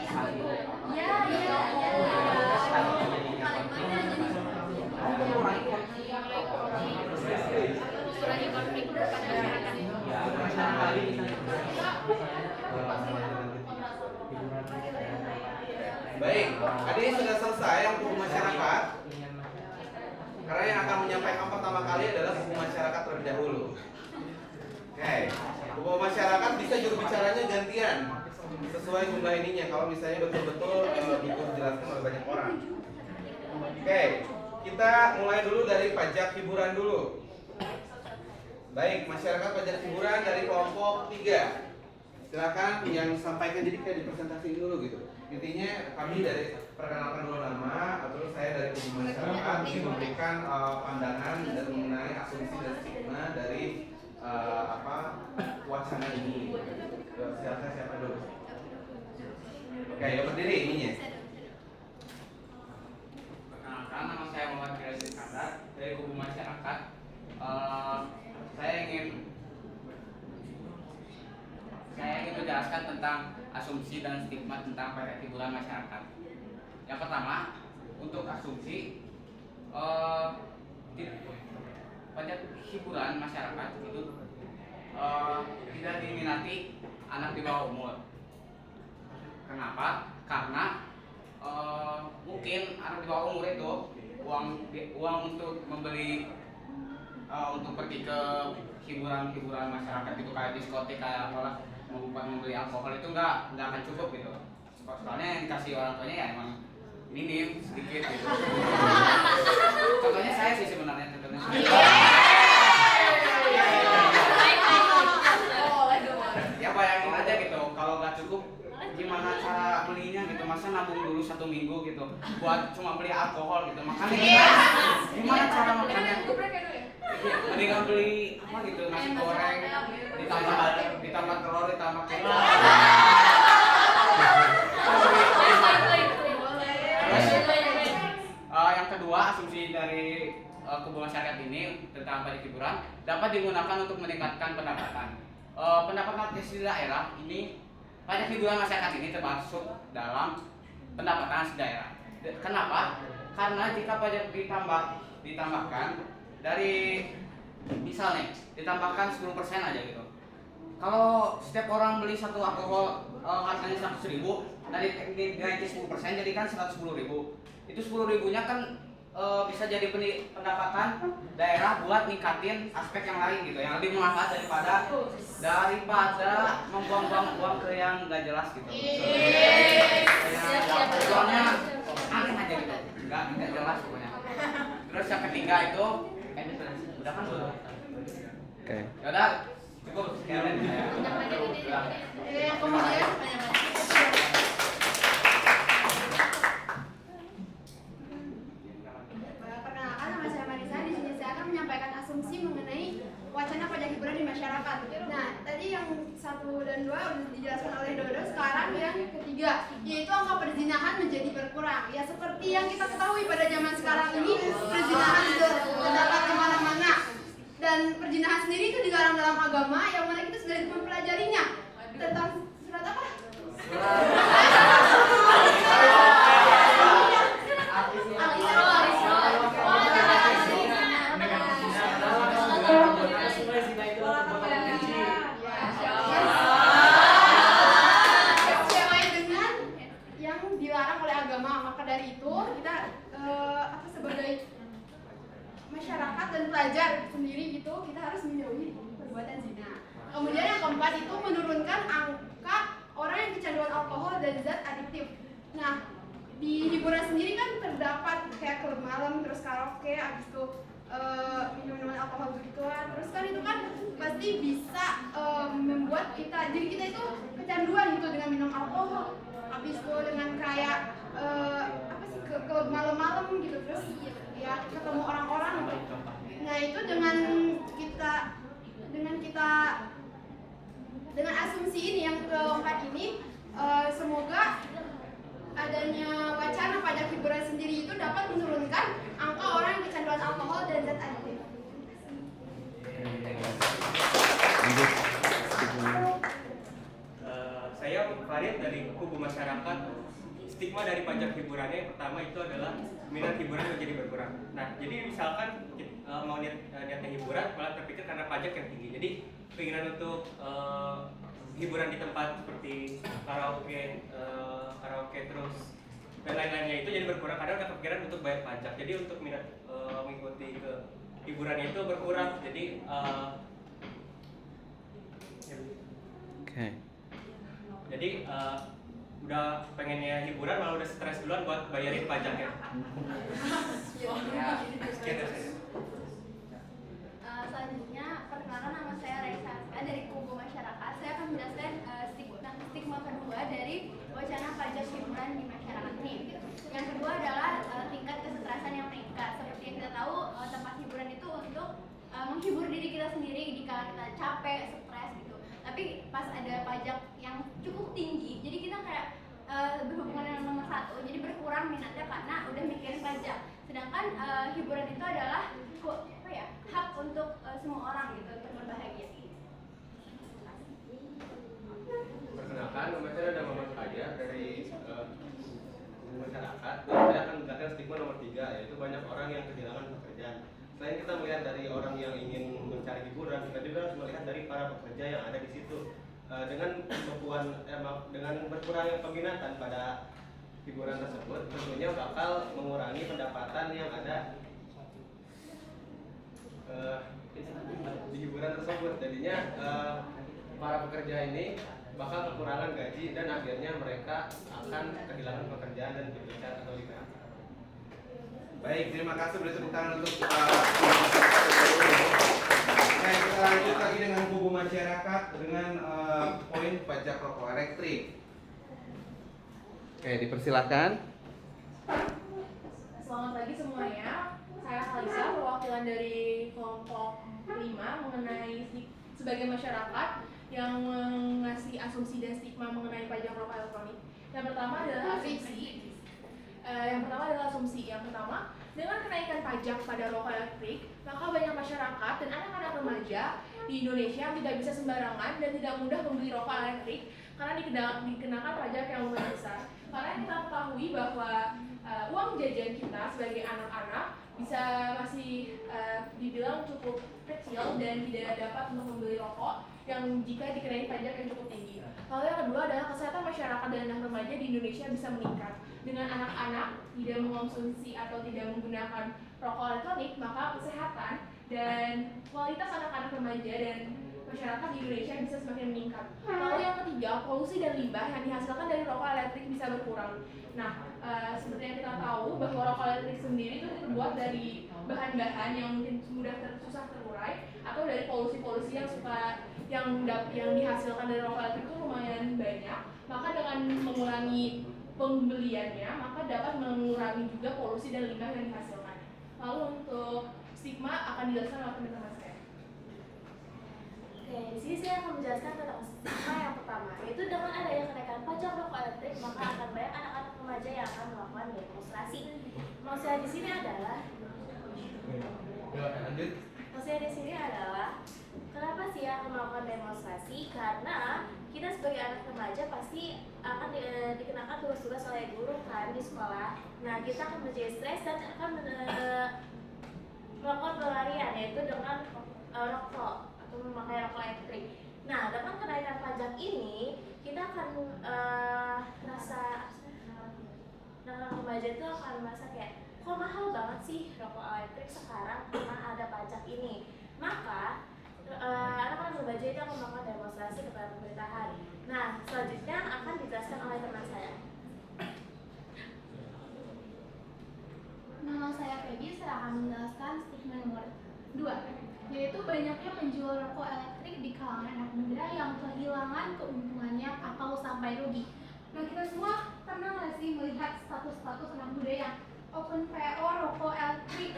Baik, adik sudah selesai untuk masyarakat. Karena yang akan menyampaikan pertama kali adalah buku masyarakat terlebih dahulu. Oke, buku masyarakat bisa juru bicaranya gantian sesuai jumlah ininya. Kalau misalnya betul-betul buku dijelaskan oleh banyak orang. Oke, kita mulai dulu dari pajak hiburan dulu. Baik, masyarakat pajak hiburan dari kelompok 3. Silakan yang sampaikan, jadi kayak dipresentasiin dulu gitu. Intinya kami dari perkenalkan dulu nama, terus saya dari kubu masyarakat ingin memberikan pandangan dan mengenai asumsi dan stigma dari wacana ini. Silakan siapa dulu? Oke, yang berdiri ininya. Perkenalkan, nama saya Muhammad Firdaus Iskandar dari kubu masyarakat. Saya ingin menjelaskan tentang asumsi dan stigma tentang pajak hiburan masyarakat. Yang pertama, untuk asumsi pajak hiburan masyarakat itu tidak diminati anak di bawah umur. Kenapa? Karena mungkin anak di bawah umur itu uang untuk membeli untuk pergi ke hiburan masyarakat itu kayak diskotik kayak apalah, membeli alkohol itu nggak akan cukup gitu. Soalnya yang dikasih orang tuanya ya emang minim sedikit gitu. Contohnya saya sih sebenarnya contohnya. Ya bayangin aja gitu, kalau nggak cukup gimana cara belinya gitu, masa nabung dulu 1 minggu gitu buat cuma beli alkohol gitu, makanya gimana cara makannya? Mendingan beli apa gitu, nasi goreng ditambah telur ditambah kecap. Yang kedua, asumsi dari kubu masyarakat ini tentang pajak hiburan dapat digunakan untuk meningkatkan pendapatan. Pendapatan di daerah ini, pajak hiburan masyarakat ini termasuk dalam pendapatan daerah. Kenapa? Karena jika pajak ditambahkan dari misalnya ditambahkan 10% aja gitu. Kalau setiap orang beli satu alkohol harganya 100.000, dari dinaiki 10% jadi kan 110.000. Itu 10.000-nya kan bisa jadi pendapatan daerah buat ningkatin aspek yang lain gitu, yang lebih bermanfaat daripada membuang-buang uang ke yang nggak jelas gitu. Soalnya aneh aja gitu, nggak jelas pokoknya. Terus yang ketiga itu udah kan belum? Oke. Yaudah, cukup sekian ya. Kemudian perkenalkan, nama saya Marisa. Di sini saya akan menyampaikan asumsi mengenai wacana pajak hiburan di masyarakat. Nah, tadi yang 1 dan 2 sudah dijelaskan oleh Dodo. Sekarang yang ketiga, yaitu angka perzinahan menjadi berkurang. Ya, seperti yang kita ketahui pada zaman sekarang ini, perzinahan sudah terdapat kemana-mana. Dan perzinahan sendiri itu dilarang dalam agama, yang mana kita sudah mempelajarinya. Tentang surat apa? Masyarakat dan pelajar sendiri gitu, kita harus menjauhi perbuatan zina. Kemudian yang keempat itu menurunkan angka orang yang kecanduan alkohol dan zat adiktif. Nah, di hiburan sendiri kan terdapat kayak klub malam, terus karaoke, habis itu minuman alkohol begituan. Terus kan itu kan pasti bisa membuat kita, jadi kita itu kecanduan gitu dengan minum alkohol. Habis itu dengan kayak ke klub malam-malam gitu, terus ya ketemu orang-orang. Nah, itu dengan asumsi ini yang keempat ini, semoga adanya wacana pajak hiburan sendiri itu dapat menurunkan angka orang yang kecanduan alkohol dan zat adiktif. Saya Farid dari kubu masyarakat. stigma dari pajak hiburannya yang pertama itu adalah minat hiburan menjadi berkurang. Nah, jadi misalkan mau niatnya hiburan malah terpikir karena pajak yang tinggi. Jadi keinginan untuk hiburan di tempat seperti karaoke terus dan lain-lainnya itu jadi berkurang karena udah kepikiran untuk bayar pajak. Jadi untuk minat mengikuti ke hiburannya itu berkurang. Jadi jadi udah pengennya hiburan malah udah stres duluan buat bayarin pajaknya. Selanjutnya, perkenalkan nama saya Raisa dari kubu masyarakat. Saya akan menjelaskan stigma kedua dari wacana pajak hiburan di masyarakat ini. Yang kedua adalah tingkat kesetresan yang meningkat. Seperti yang kita tahu, tempat hiburan itu untuk menghibur diri kita sendiri jika kita capek, stres gitu. Tapi pas ada pajak yang cukup tinggi, jadi kita kayak berhubungan dengan nomor satu, jadi berkurang minatnya karena udah mikirin pajak. Sedangkan hiburan itu adalah hak untuk semua orang gitu untuk berbahagia. Perkenalkan, nama saya ada Muhammad Fajar dari masyarakat. Dan saya akan menjelaskan stigma nomor 3, yaitu banyak orang yang kehilangan pekerjaan. Selain kita melihat dari orang yang ingin mencari hiburan, kita juga harus melihat dari para pekerja yang ada di situ. Dengan berkurangnya peminatan pada hiburan tersebut, tentunya bakal mengurangi pendapatan yang ada di hiburan tersebut. Jadinya para pekerja ini bakal kekurangan gaji dan akhirnya mereka akan kehilangan pekerjaan dan dipecat atau di-PHK. Baik, terima kasih, beri tepuk tangan untuk Baik, kita lanjut lagi dengan kubu masyarakat dengan poin pajak rokok elektrik. Oke, dipersilakan. Selamat pagi semuanya. Saya Halisa, perwakilan dari kelompok 5 mengenai sebagai masyarakat yang mengasih asumsi dan stigma mengenai pajak rokok elektronik. Yang pertama adalah asumsi. Yang pertama, dengan kenaikan pajak pada rokok elektrik, maka banyak masyarakat dan anak-anak remaja di Indonesia yang tidak bisa sembarangan dan tidak mudah membeli rokok elektrik karena dikenakan pajak yang lumayan besar. Karena kita ketahui bahwa uang jajan kita sebagai anak-anak bisa masih dibilang cukup kecil dan tidak dapat untuk membeli rokok yang jika dikenai pajak yang cukup tinggi. Lalu yang kedua adalah kesehatan masyarakat dan anak remaja di Indonesia bisa meningkat. Dengan anak-anak tidak mengonsumsi atau tidak menggunakan rokok elektronik, maka kesehatan dan kualitas anak-anak remaja dan masyarakat di Indonesia bisa semakin meningkat. Lalu yang ketiga, polusi dan limbah yang dihasilkan dari rokok elektrik bisa berkurang. Nah, seperti yang kita tahu bahwa rokok elektrik sendiri itu terbuat dari bahan-bahan yang mungkin susah terurai atau dari polusi-polusi yang dihasilkan dari rokok elektrik itu lumayan banyak. Maka dengan mengurangi pembeliannya, maka dapat mengurangi juga polusi dan limbah yang dihasilkan. Lalu untuk stigma akan dijelaskan oleh teman-teman saya. Oke, di sini saya akan menjelaskan tentang stigma yang pertama, yaitu dengan adanya kenaikan pajak rokok elektrik, maka akan banyak anak-anak remaja yang akan melakukan demonstrasi. Maksudnya di sini adalah kenapa sih akan melakukan demonstrasi? Karena kita sebagai anak remaja pasti akan dikenakan tugas-tugas oleh guru kan di sekolah. Nah, kita akan menjadi stres dan akan melakukan pelarian, yaitu dengan rokok atau memakai rokok elektrik. Nah, dengan kenaikan pajak ini, kita akan anak remaja itu akan merasa kayak, kok mahal banget sih rokok elektrik sekarang karena ada pajak ini. Maka anak-anak remaja itu akan melakukan demonstrasi kepada pemerintahan. Nah, selanjutnya akan dijelaskan oleh teman saya. Nama saya Peggy, saya akan menjelaskan stigma nomor 2, yaitu banyaknya penjual rokok elektrik di kalangan anak muda yang kehilangan keuntungannya atau sampai rugi. Nah, kita semua pernah nggak sih melihat status-status anak muda yang open PO rokok elektrik?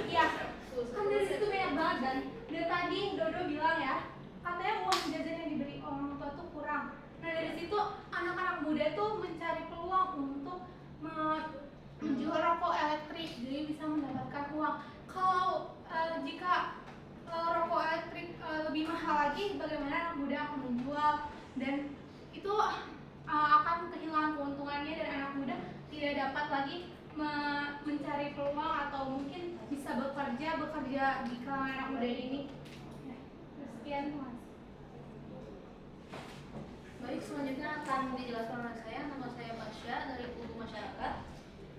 Iya, kan dari situ banyak banget dan dari tadi Dodo bilang ya, katanya uang jajan yang diberi orang tua tuh kurang. Nah, dari situ anak-anak muda tuh mencari peluang untuk menjual rokok elektrik, jadi bisa mendapatkan uang. Kalau jika rokok elektrik lebih mahal lagi, bagaimana anak muda akan menjual? Dan itu akan kehilangan keuntungannya dan anak muda tidak dapat lagi mencari peluang atau mungkin bisa bekerja di kalangan anak muda ini. Sekian, Mas. Baik, selanjutnya akan dijelaskan oleh saya. Nama saya Pasha dari Kubu Masyarakat.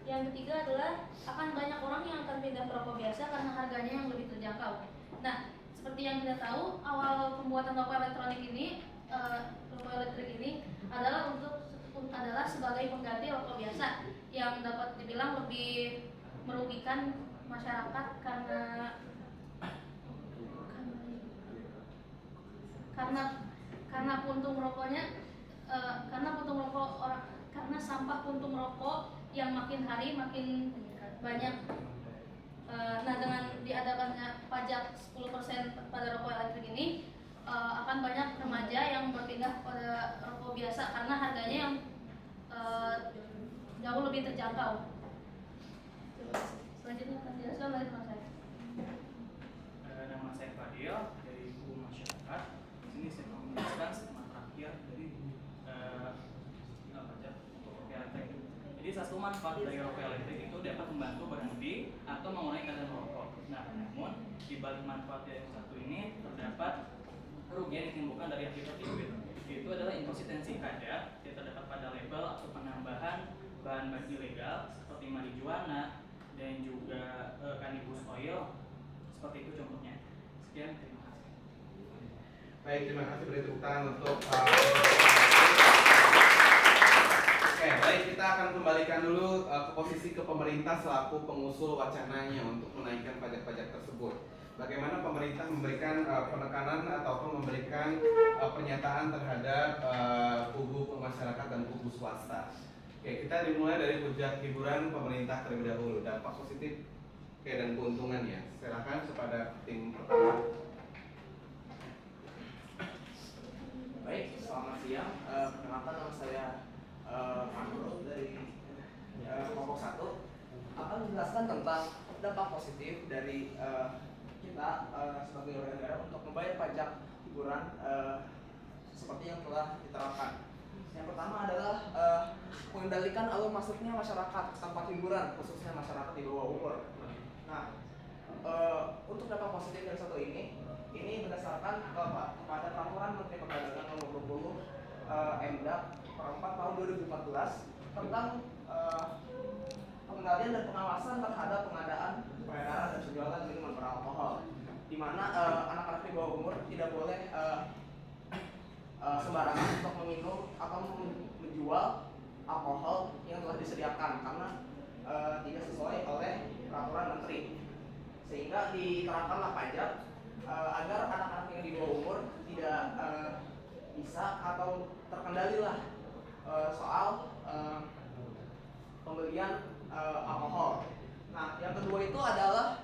Yang ketiga adalah akan banyak orang yang akan pindah ke rokok biasa karena harganya yang lebih terjangkau. Nah, seperti yang kita tahu, awal pembuatan rokok elektrik ini adalah sebagai pengganti rokok biasa yang dapat dibilang lebih merugikan masyarakat karena puntung rokoknya karena sampah puntung rokok yang makin hari makin banyak. Nah, dengan diadakannya pajak 10% pada rokok elektrik ini akan banyak remaja yang berpindah pada rokok biasa karena harganya yang jauh lebih terjangkau. Selanjutnya akan dijelaskan oleh teman saya. Nama saya Fadil dari Kubu Masyarakat. Di sini saya akan menjelaskan skema terakhir dari pajak rokok elektrik. Jadi salah satu manfaat dari rokok elektrik itu dapat membantu berhenti atau mengurangi kadar merokok. Nah, namun di balik manfaat yang satu ini terdapat kerugian yang ditimbulkan dari akibat itu adalah inkonsistensi kadar yang terdapat pada label atau penambahan bahan ilegal seperti marijuana dan juga cannabis oil, seperti itu contohnya. Sekian, terima kasih. Baik, terima kasih, beri tepuk tangan untuk Oke, baik, kita akan kembalikan dulu ke posisi ke pemerintah selaku pengusul wacananya untuk menaikkan pajak-pajak tersebut. Bagaimana pemerintah memberikan penekanan ataupun memberikan pernyataan terhadap kubu masyarakat dan kubu swasta. Oke, kita dimulai dari pajak hiburan pemerintah terlebih dahulu. Dampak positif dan keuntungan ya. Silakan kepada tim pertama. Baik, selamat siang. Perkenalkan, nama saya Andro dari kelompok 1 akan menjelaskan tentang dampak positif dari kita sebagai warga negara untuk membayar pajak hiburan seperti yang telah diterapkan. Yang pertama adalah mengendalikan alur masuknya masyarakat ke tempat hiburan, khususnya masyarakat di bawah umur. Nah, untuk dampak positif dari satu ini berdasarkan kepada peraturan Menteri Perdagangan nomor 20 Mendak per 4 tahun 2014 tentang pengendalian dan pengawasan terhadap pengadaan, peredaran dan penjualan minuman beralkohol, di mana anak-anak di bawah umur tidak boleh sembarangan untuk meminum atau menjual alkohol yang telah disediakan karena tidak sesuai oleh peraturan menteri, sehingga diterapkanlah pajak agar anak-anak yang di bawah umur tidak bisa atau terkendalilah soal pembelian alkohol. Nah, yang kedua itu adalah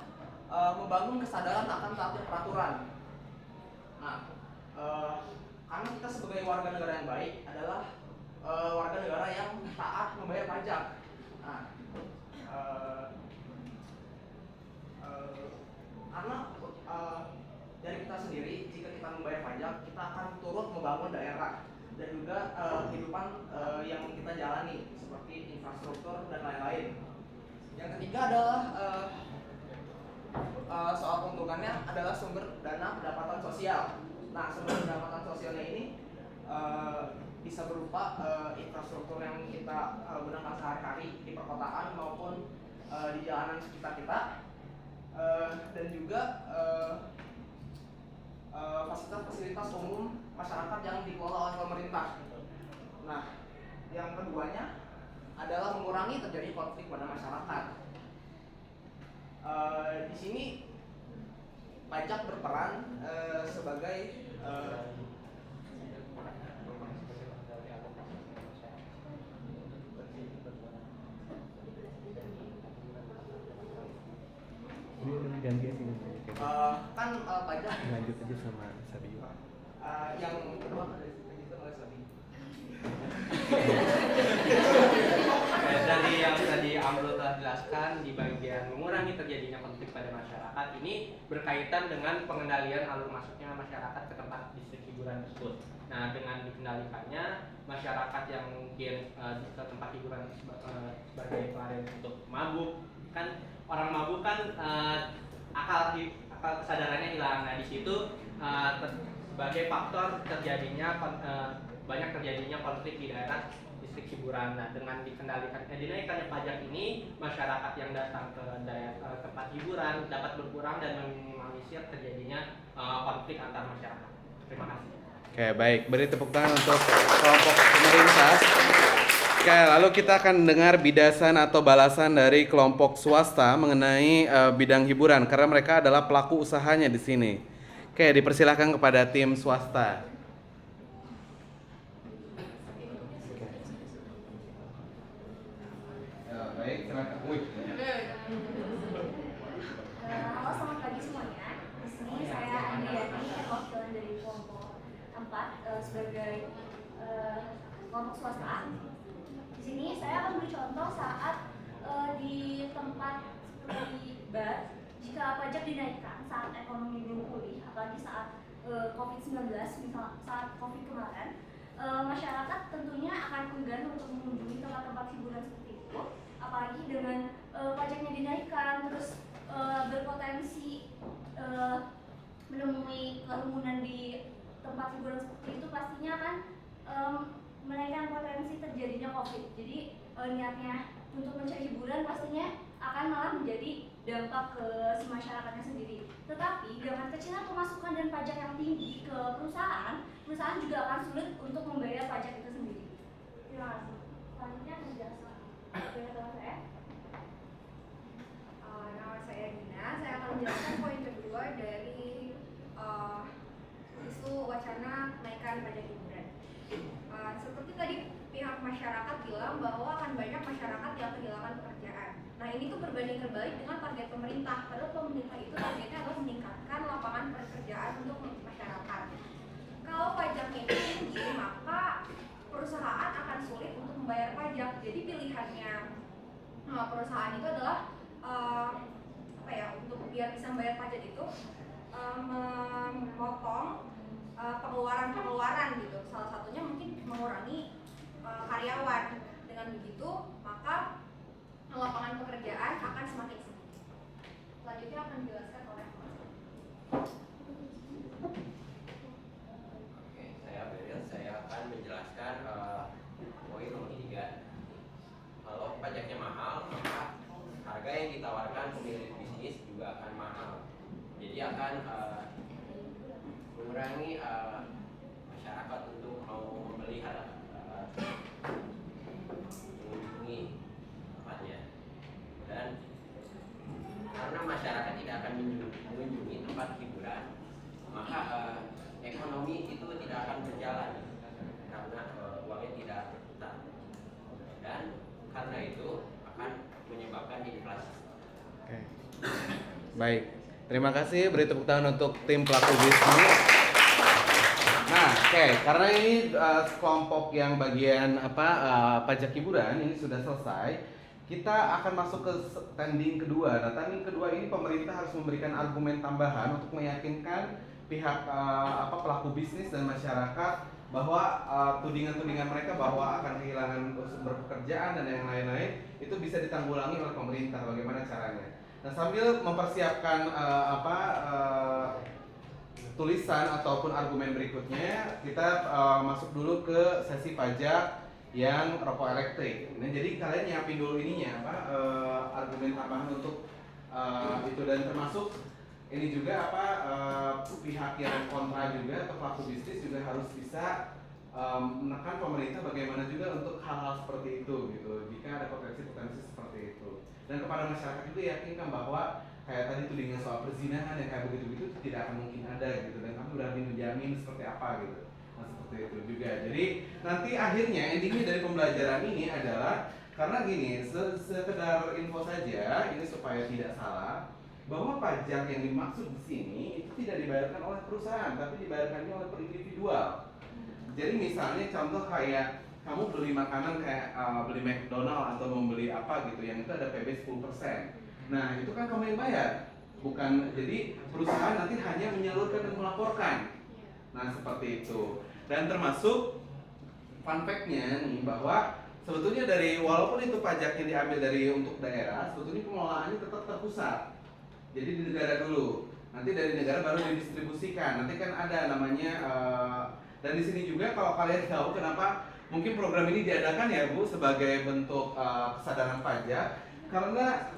membangun kesadaran akan taati peraturan. Nah, karena kita sebagai warga negara yang baik adalah warga negara yang taat membayar pajak. Nah, karena dari kita sendiri, jika kita membayar pajak, kita akan turut membangun daerah dan juga kehidupan yang kita jalani seperti infrastruktur dan lain-lain. Yang ketiga adalah soal keuntungannya adalah sumber dana pendapatan sosial. Nah, sumber pendapatan sosialnya ini bisa berupa infrastruktur yang kita gunakan sehari-hari di perkotaan maupun di jalanan sekitar kita, dan juga fasilitas-fasilitas umum masyarakat yang dikelola oleh pemerintah. Nah, yang keduanya adalah mengurangi terjadi konflik pada masyarakat. Di sini pajak berperan sebagai kan pajak lanjut aja sama Sabio. Yang kedua ada dilanjutkan oleh Sabio. Dari yang tadi Amro telah jelaskan di bagian mengurangi terjadinya konflik pada masyarakat ini berkaitan dengan pengendalian alur masuknya masyarakat ke tempat distrik hiburan tersebut. Nah, dengan dikendalikannya masyarakat yang mungkin ke tempat hiburan sebagai kemarin untuk mabuk, kan orang mabuk kan akal kesadarannya hilang. Nah, di situ sebagai faktor banyak terjadinya konflik di daerah distrik hiburan. Nah, dengan dinaikannya pajak ini, masyarakat yang datang ke daerah tempat hiburan dapat berkurang dan meminimalisir terjadinya konflik antar masyarakat. Terima kasih. Oke, baik. Beri tepuk tangan untuk kelompok pemerintah. Oke, lalu kita akan dengar bidasan atau balasan dari kelompok swasta mengenai bidang hiburan karena mereka adalah pelaku usahanya di sini. Oke, dipersilahkan kepada tim swasta. Baik, silakan. Halo, selamat pagi semuanya. Di sini saya Andriani, perwakilan dari kelompok 4 sebagai kelompok swasta. Di sini saya akan beri contoh saat di tempat seperti bar, jika pajak dinaikkan saat ekonomi belum pulih, apalagi saat COVID-19, misal saat COVID kemarin, masyarakat tentunya akan enggan untuk mengunjungi tempat-tempat hiburan seperti itu, apalagi dengan pajaknya dinaikkan, terus berpotensi menemui kerumunan di tempat hiburan seperti itu, pastinya akan menaikkan potensi terjadinya COVID. Jadi niatnya untuk mencari hiburan pastinya akan malah menjadi dampak ke masyarakatnya sendiri. Tetapi dengan kecilan pemasukan dan pajak yang tinggi ke perusahaan juga akan sulit untuk membayar pajak itu sendiri. Terima kasih. Selanjutnya menjelaskan dari teman saya. Nama saya Dina. Saya akan menjelaskan poin kedua dari isu wacana kenaikan pajak hiburan. Seperti tadi pihak masyarakat bilang bahwa akan banyak masyarakat yang kehilangan pekerjaan. Nah, ini tuh berbanding terbalik dengan target pemerintah. Padahal pemerintah itu targetnya adalah meningkatkan lapangan pekerjaan untuk masyarakat. Kalau pajaknya tinggi, maka perusahaan akan sulit untuk membayar pajak. Jadi pilihannya perusahaan itu adalah untuk biar bisa membayar pajak itu memotong pengeluaran gitu. Salah satunya mungkin mengurangi karyawan. Dengan begitu, maka lapangan pekerjaan akan semakin sedikit. Selanjutnya akan dijelaskan oleh Oke, saya Beril. Saya akan menjelaskan poin nomor 3. Kalau pajaknya mahal, maka harga yang ditawarkan pemilik bisnis juga akan mahal. Jadi akan mengurangi masyarakat untuk mau membeli mengunjungi tempatnya. Dan karena masyarakat tidak akan mengunjungi tempat hiburan, maka ekonomi itu tidak akan berjalan karena uangnya tidak berputar. Dan karena itu akan menyebabkan inflasi. Oke. Baik. Terima kasih, beri tepuk tangan untuk tim pelaku bisnis. Nah, karena ini kelompok yang bagian pajak hiburan ini sudah selesai, kita akan masuk ke tanding kedua. Nah, tanding kedua ini pemerintah harus memberikan argumen tambahan untuk meyakinkan pihak pelaku bisnis dan masyarakat bahwa tudingan-tudingan mereka bahwa akan kehilangan sumber pekerjaan dan yang lain-lain itu bisa ditanggulangi oleh pemerintah. Bagaimana caranya? Nah, sambil mempersiapkan tulisan ataupun argumen berikutnya, kita masuk dulu ke sesi pajak yang rokok elektrik. Nah, jadi kalian nyiapin dulu ininya argumen tambahan untuk itu, dan termasuk ini juga pihak yang kontra juga atau pelaku bisnis juga harus bisa menekan pemerintah bagaimana juga untuk hal-hal seperti itu gitu, jika ada potensi-potensi seperti itu. Dan kepada masyarakat juga yakinkan bahwa kayak tadi tudingan soal perzinahan yang kayak begitu-begitu tidak akan mungkin ada gitu, dan kami berani menjamin seperti apa gitu. Nah, seperti itu juga. Jadi nanti akhirnya endingnya dari pembelajaran ini adalah, karena gini, sekedar info saja ini supaya tidak salah, bahwa pajak yang dimaksud di sini itu tidak dibayarkan oleh perusahaan, tapi dibayarkannya oleh per individual. Jadi misalnya contoh kayak kamu beli makanan kayak beli McDonald atau membeli apa gitu yang itu ada PB 10%. Nah itu kan kamu yang bayar, bukan jadi perusahaan nanti hanya menyalurkan dan melaporkan. Nah seperti itu. Dan termasuk fun fact-nya nih bahwa sebetulnya dari walaupun itu pajaknya diambil dari untuk daerah, sebetulnya pengelolaannya tetap terpusat. Jadi di negara dulu, nanti dari negara baru didistribusikan. Nanti kan ada namanya dan di sini juga kalau kalian tahu kenapa mungkin program ini diadakan ya Bu sebagai bentuk kesadaran pajak, karena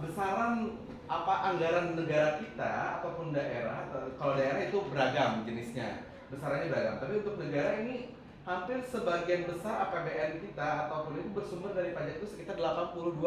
besaran anggaran negara kita ataupun daerah, kalau daerah itu beragam jenisnya, besarannya beragam. Tapi untuk negara ini hampir sebagian besar APBN kita ataupun itu bersumber dari pajak itu sekitar 82%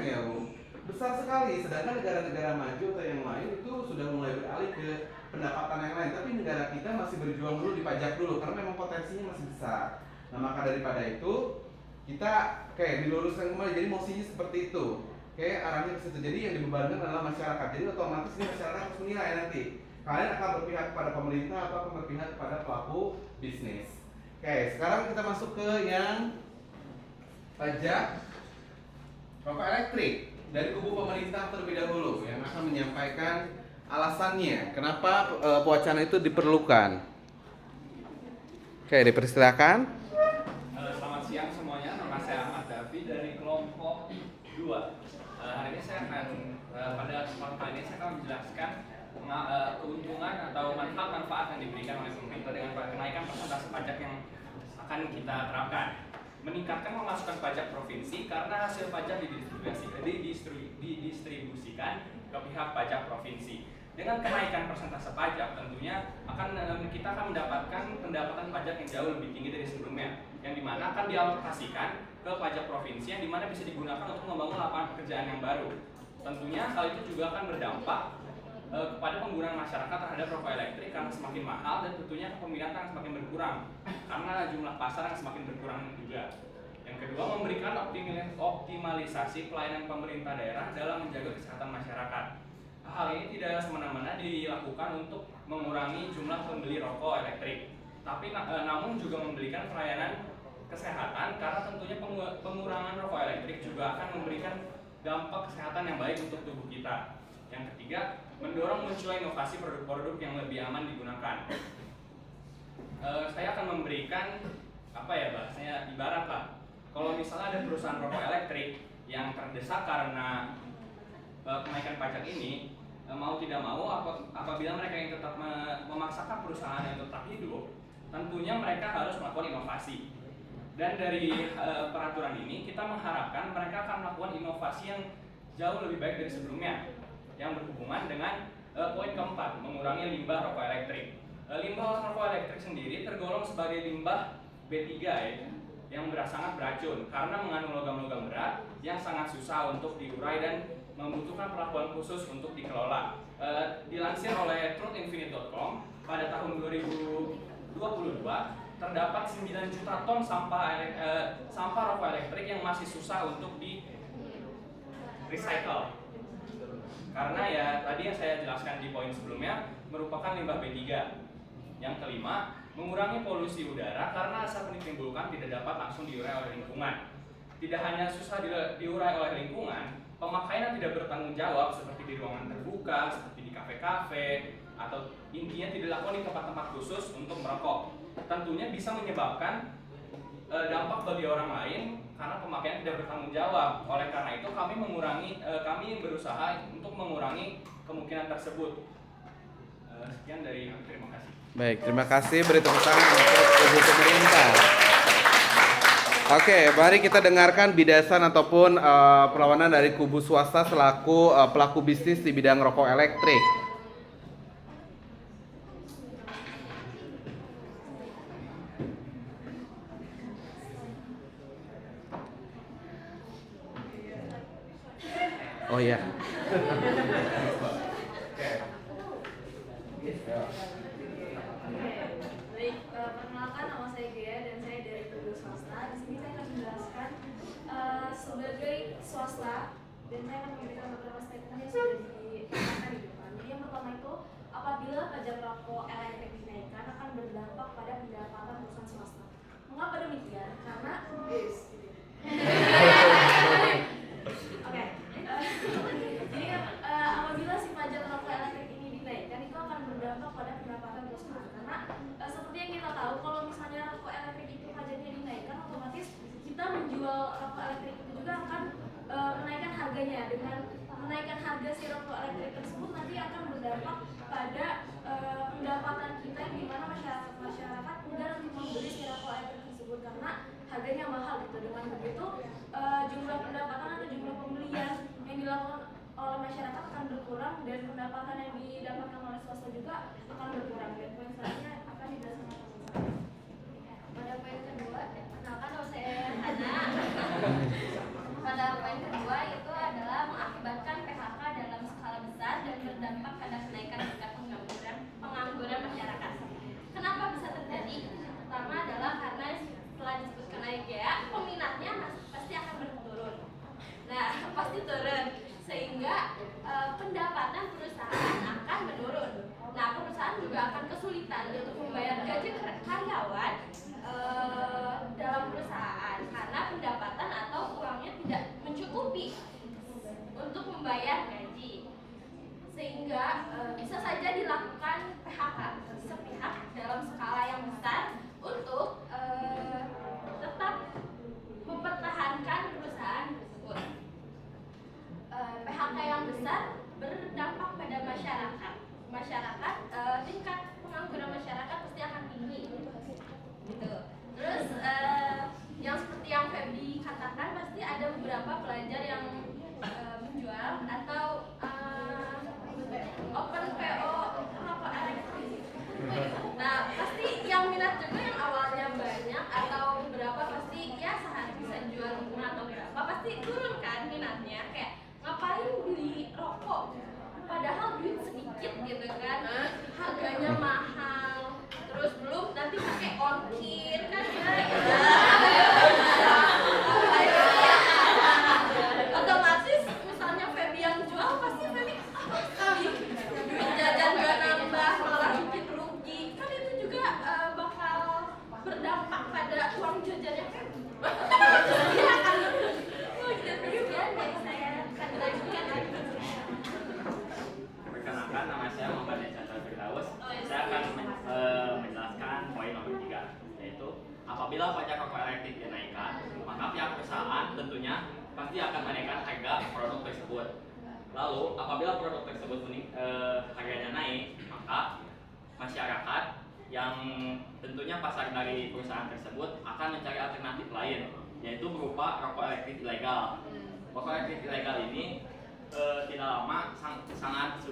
ya Bu. Besar sekali, sedangkan negara-negara maju atau yang lain itu sudah mulai beralih ke pendapatan yang lain. Tapi negara kita masih berjuang dulu di pajak dulu karena memang potensinya masih besar. Nah maka daripada itu kita kayak diluruskan kembali, jadi mosinya seperti itu. Oke, arahnya ke situ. Jadi yang dibebankan adalah masyarakat. Jadi otomatis ini masyarakat harus menilai nanti. Kalian akan berpihak kepada pemerintah atau akan berpihak kepada pelaku bisnis. Oke, sekarang kita masuk ke yang pajak rokok elektrik. Dari kubu pemerintah terlebih dahulu yang akan menyampaikan alasannya kenapa wacana itu diperlukan. Oke, dipersilakan. Selamat siang semuanya, nama saya Ahmad Davi dari kelompok 2. Hari ini saya akan pada kesempatan kali ini saya akan menjelaskan keuntungan atau manfaat-manfaat yang diberikan oleh pemerintah dengan kenaikan persentase pajak yang akan kita terapkan. Meningkatkan pemasukan pajak provinsi karena hasil pajak didistribusikan ke pihak pajak provinsi. Dengan kenaikan persentase pajak tentunya kita akan mendapatkan pendapatan pajak yang jauh lebih tinggi dari sebelumnya, yang dimana akan dialokasikan ke pajak provinsi yang dimana bisa digunakan untuk membangun lapangan pekerjaan yang baru. Tentunya hal itu juga akan berdampak kepada penggunaan masyarakat terhadap rokok elektrik karena semakin mahal, dan tentunya kepemilikan akan semakin berkurang karena jumlah pasar yang semakin berkurang juga. Yang kedua, memberikan optimalisasi pelayanan pemerintah daerah dalam menjaga kesehatan masyarakat. Hal ini tidak semena-mena dilakukan untuk mengurangi jumlah pembeli rokok elektrik, tapi namun juga memberikan pelayanan kesehatan karena tentunya pengurangan rokok elektrik juga akan memberikan dampak kesehatan yang baik untuk tubuh kita. Yang ketiga, mendorong munculnya inovasi produk-produk yang lebih aman digunakan. Saya akan memberikan bahasanya ibarat lah. Kalau misalnya ada perusahaan rokok elektrik yang terdesak karena kenaikan pajak ini, mau tidak mau apabila mereka yang tetap memaksakan perusahaan yang tetap hidup, tentunya mereka harus melakukan inovasi. Dan dari peraturan ini kita mengharapkan mereka akan melakukan inovasi yang jauh lebih baik dari sebelumnya, yang berhubungan dengan poin keempat, mengurangi limbah rokok elektrik. Limbah rokok elektrik sendiri tergolong sebagai limbah B3 yang sangat beracun karena mengandung logam-logam berat yang sangat susah untuk diurai dan membutuhkan perlakuan khusus untuk dikelola. Dilansir oleh truthinfinite.com, pada tahun 2022 terdapat 9 juta ton sampah rokok elektrik yang masih susah untuk di recycle. Karena ya tadi yang saya jelaskan di poin sebelumnya merupakan limbah B3. Yang kelima, mengurangi polusi udara karena asap yang ditimbulkan tidak dapat langsung diurai oleh lingkungan. Tidak hanya susah diurai oleh lingkungan, pemakaian tidak bertanggung jawab seperti di ruangan terbuka, seperti di kafe-kafe, atau intinya tidak dilakukan di tempat-tempat khusus untuk merokok. Tentunya bisa menyebabkan dampak bagi orang lain karena pemakaian tidak bertanggung jawab. Oleh karena itu kami berusaha untuk mengurangi kemungkinan tersebut. Sekian dari kami, terima kasih. Baik, terima kasih. Beri tepuk tangan untuk kubu pemerintah. Oke, mari kita dengarkan bidasan ataupun perlawanan dari kubu swasta selaku pelaku bisnis di bidang rokok elektrik. Oh ya. Baik, perkenalkan nama saya Gea dan saya dari kubu swasta. Di sini saya akan menjelaskan sebagai swasta dan saya akan memberikan beberapa statement yang sudah dikatakan di depan. Jadi yang pertama itu, apabila pajak rokok elektrik dinaikkan akan berdampak pada pendapatan perusahaan swasta. Mengapa demikian? Karena Oke. harganya mahal gitu. Dengan begitu jumlah pendapatan atau jumlah pembelian yang dilakukan oleh masyarakat akan berkurang dan pendapatan yang didapatkan oleh swasta juga akan berkurang. Dan poin selanjutnya akan dijelaskan. Pada poin kedua, kenalkan nama saya Hana. Pada poin kedua itu adalah mengakibatkan PHK dalam skala besar dan berdampak pada kenaikan tingkat pengangguran masyarakat. Kenapa bisa terjadi? Pertama adalah karena setelah disebutkan lagi ya, peminatnya pasti akan turun. Nah, pasti turun sehingga pendapatan perusahaan akan menurun. Nah, perusahaan juga akan kesulitan untuk membayar gaji karyawan dalam perusahaan karena pendapatan atau uangnya tidak mencukupi untuk membayar gaji, sehingga bisa saja dilakukan PHK sepihak dalam skala yang besar untuk tetap mempertahankan perusahaan tersebut. PHK yang besar berdampak pada masyarakat. Tingkat pengangguran masyarakat pasti akan tinggi. Gitu. Terus yang seperti yang Feby katakan, pasti ada beberapa pelajar yang menjual atau open PO rokok elektrik. Nah, pasti yang minat juga yang awalnya banyak atau beberapa pasti ya sehari bisa jual 5 atau berapa, pasti turun kan minatnya, kayak ngapain beli rokok padahal duit sedikit gitu kan, harganya mahal, terus belum nanti pakai ongkir kan otomatis misalnya Feby yang jual, pasti Feby duit jajan gak nambah, malah bikin rugi kan, itu juga bakal berdampak pada uang jajannya Feby. Dia akan demikian dari saya akan dilanjutkan lagi. Perkenalkan, nama saya Muhammad Chandra Firdaus. Saya akan menjelaskan poin nomor 3, yaitu apabila pajak rokok elektrik dinaikkan, maka pihak perusahaan tentunya pasti akan menaikkan harga produk tersebut. Lalu apabila produk tersebut harganya naik, maka masyarakat yang tentunya pasar dari perusahaan tersebut akan mencari alternatif lain, yaitu berupa rokok elektrik ilegal. Rokok elektrik ilegal ini tidak lama sangat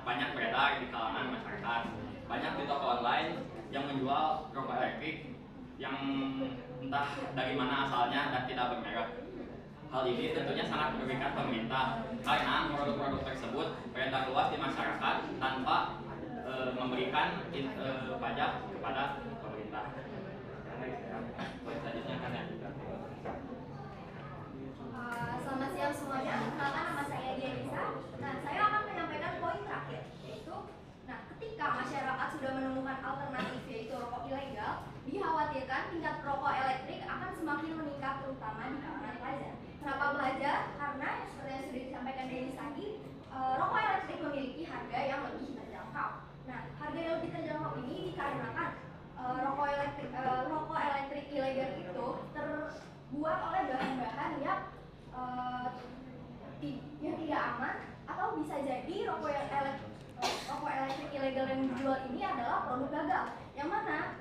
banyak beredar di kalangan masyarakat. Banyak di toko online yang menjual rokok elektrik yang entah dari mana asalnya dan tidak bermerek. Hal ini tentunya sangat merugikan pemerintah karena produk-produk tersebut beredar luas di masyarakat tanpa memberikan pajak kepada pemerintah. Poin selanjutnya akan dilanjutkan. Selamat siang semuanya, kenalkan nama saya Dianisa. Nah, saya akan menyampaikan poin terakhir, yaitu ketika masyarakat sudah menemukan alternatif yaitu rokok ilegal, dikhawatirkan tingkat rokok elektrik akan semakin meningkat, terutama di kalangan pelajar. Kenapa pelajar? Karena seperti yang sudah disampaikan Denis tadi, rokok elektrik memiliki harga yang lebih terjangkau. Nah, harga yang lebih terjangkau ini dikarenakan rokok elektrik ilegal itu terbuat oleh bahan-bahan yang tidak aman, atau bisa jadi rokok elektrik ilegal yang dijual ini adalah produk gagal, yang mana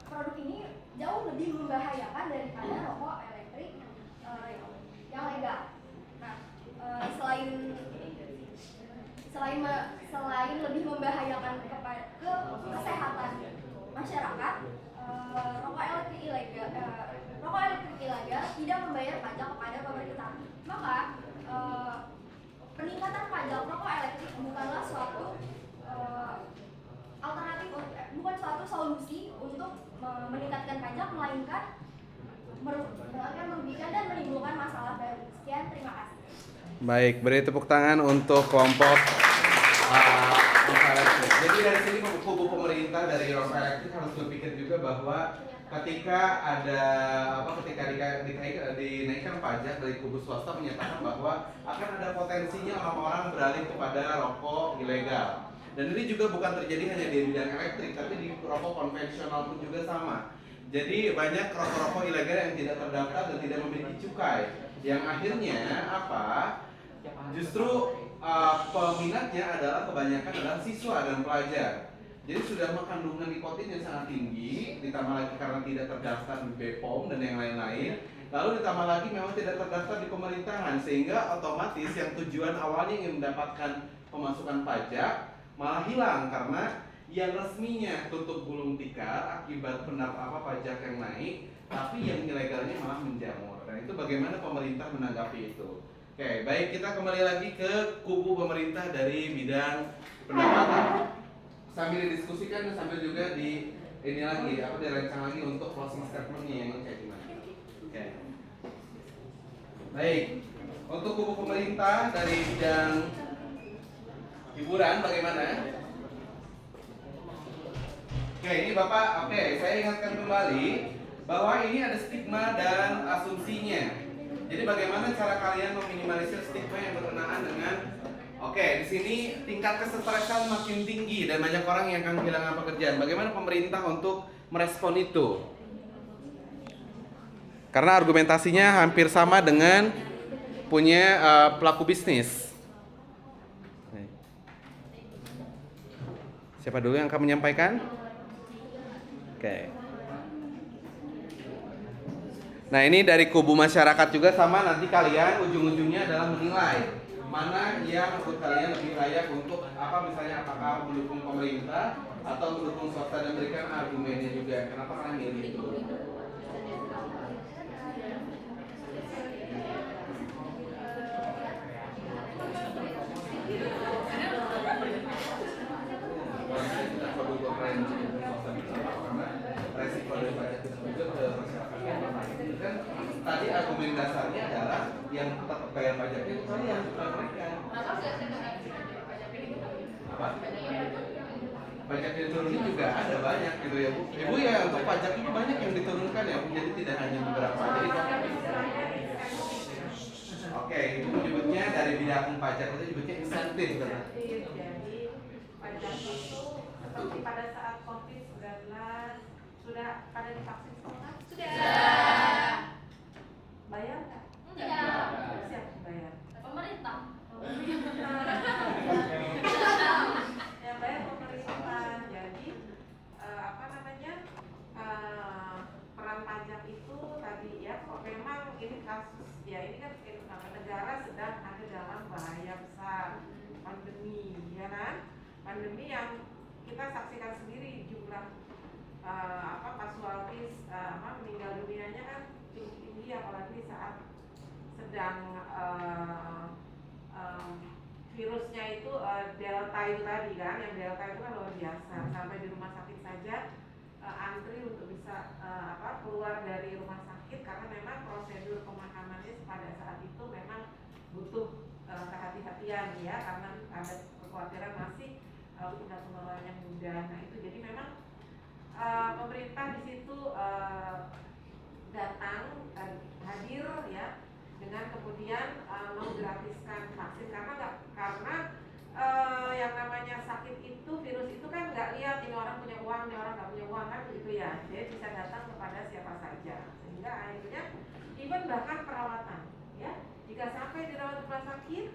produk ini jauh lebih membahayakan daripada rokok elektrik yang legal. Nah, selain lebih membahayakan ke kesehatan masyarakat, rokok elektrik ilegal tidak membayar pajak kepada pemerintah. Maka peningkatan pajak rokok elektrik bukanlah suatu alternatif, bukan suatu solusi untuk meningkatkan pajak, melainkan merugikan dan menimbulkan masalah baru. Sekian, terima kasih. Baik, beri tepuk tangan untuk kelompok rokok elektrik. Jadi dari sini kubu pemerintah dari rokok elektrik harus berpikir juga bahwa ketika dinaikkan pajak dari kubu swasta menyatakan bahwa akan ada potensinya orang-orang beralih kepada rokok ilegal. Dan ini juga bukan terjadi hanya di bidang elektrik, tapi di rokok konvensional pun juga sama. Jadi banyak rokok-rokok ilegal yang tidak terdaftar dan tidak memiliki cukai. Yang akhirnya apa? Justru peminatnya kebanyakan adalah siswa dan pelajar. Jadi sudah mengandungan nikotin yang sangat tinggi, ditambah lagi karena tidak terdaftar di BPOM dan yang lain-lain. Lalu ditambah lagi memang tidak terdaftar di pemerintahan, sehingga otomatis yang tujuan awalnya ingin mendapatkan pemasukan pajak malah hilang karena yang resminya tutup gulung tikar akibat pajak yang naik, tapi yang ilegalnya malah menjamur. Dan itu bagaimana pemerintah menanggapi itu? Oke, baik, kita kembali lagi ke kubu pemerintah dari bidang pendapatan. Sambil didiskusikan dan sambil juga dirancang lagi untuk closing statementnya yang kayak gimana. Oke. Baik, untuk kubu pemerintah dari bidang hiburan bagaimana? Oke, ini Bapak, saya ingatkan kembali bahwa ini ada stigma dan asumsinya. Jadi bagaimana cara kalian meminimalisir stigma yang berkenaan dengan di sini tingkat kesetresan makin tinggi dan banyak orang yang akan kehilangan pekerjaan. Bagaimana pemerintah untuk merespon itu? Karena argumentasinya hampir sama dengan punya pelaku bisnis. Siapa dulu yang akan menyampaikan? Oke. Nah, ini dari kubu masyarakat juga sama, nanti kalian ujung-ujungnya adalah menilai mana yang menurut kalian lebih layak untuk misalnya apakah mendukung pemerintah atau mendukung swasta, dan berikan argumennya juga kenapa kalian milih itu. Resiko dari pajak kita juga ke masyarakat kan tadi argumen dasarnya adalah yang tetap bayar pajaknya itu kalian, bukan mereka. Apa? Pajak yang diturunin juga ada banyak gitu ya Bu. Ibu ya, untuk pajak itu banyak yang diturunkan ya Bu, jadi tidak hanya beberapa. Jadi Ibu menyebutnya dari bidang pajak itu disebutnya insentif kan? Jadi pajak itu seperti pada saat COVID-19 sudah pada divaksin semua? Sudah. Bayar nggak? Tidak. Siapa bayar? Pemerintah. Yang bayar pemerintah. Jadi peran pajak itu tadi ya, kok memang ini kasus ya, ini kan negara sedang ada dalam bahaya besar, pandemi, ya kan? Pandemi yang kita saksikan sendiri jumlah kasualtis meninggal dunianya kan tinggi, apalagi saat sedang virusnya itu delta itu tadi kan, yang delta itu kan luar biasa, sampai di rumah sakit saja antri untuk bisa keluar dari rumah sakit karena memang prosedur pemakamannya pada saat itu memang butuh kehati-hatian ya, karena ada kekhawatiran masih tingkat penularannya mudah. Nah itu jadi memang pemerintah di situ datang hadir ya, dengan kemudian menggratiskan vaksin karena yang namanya sakit itu, virus itu kan nggak lihat ini orang punya uang, ini orang nggak punya uang kan begitu ya, jadi bisa datang kepada siapa saja, sehingga akhirnya even bahkan perawatan ya, jika sampai dirawat di rumah sakit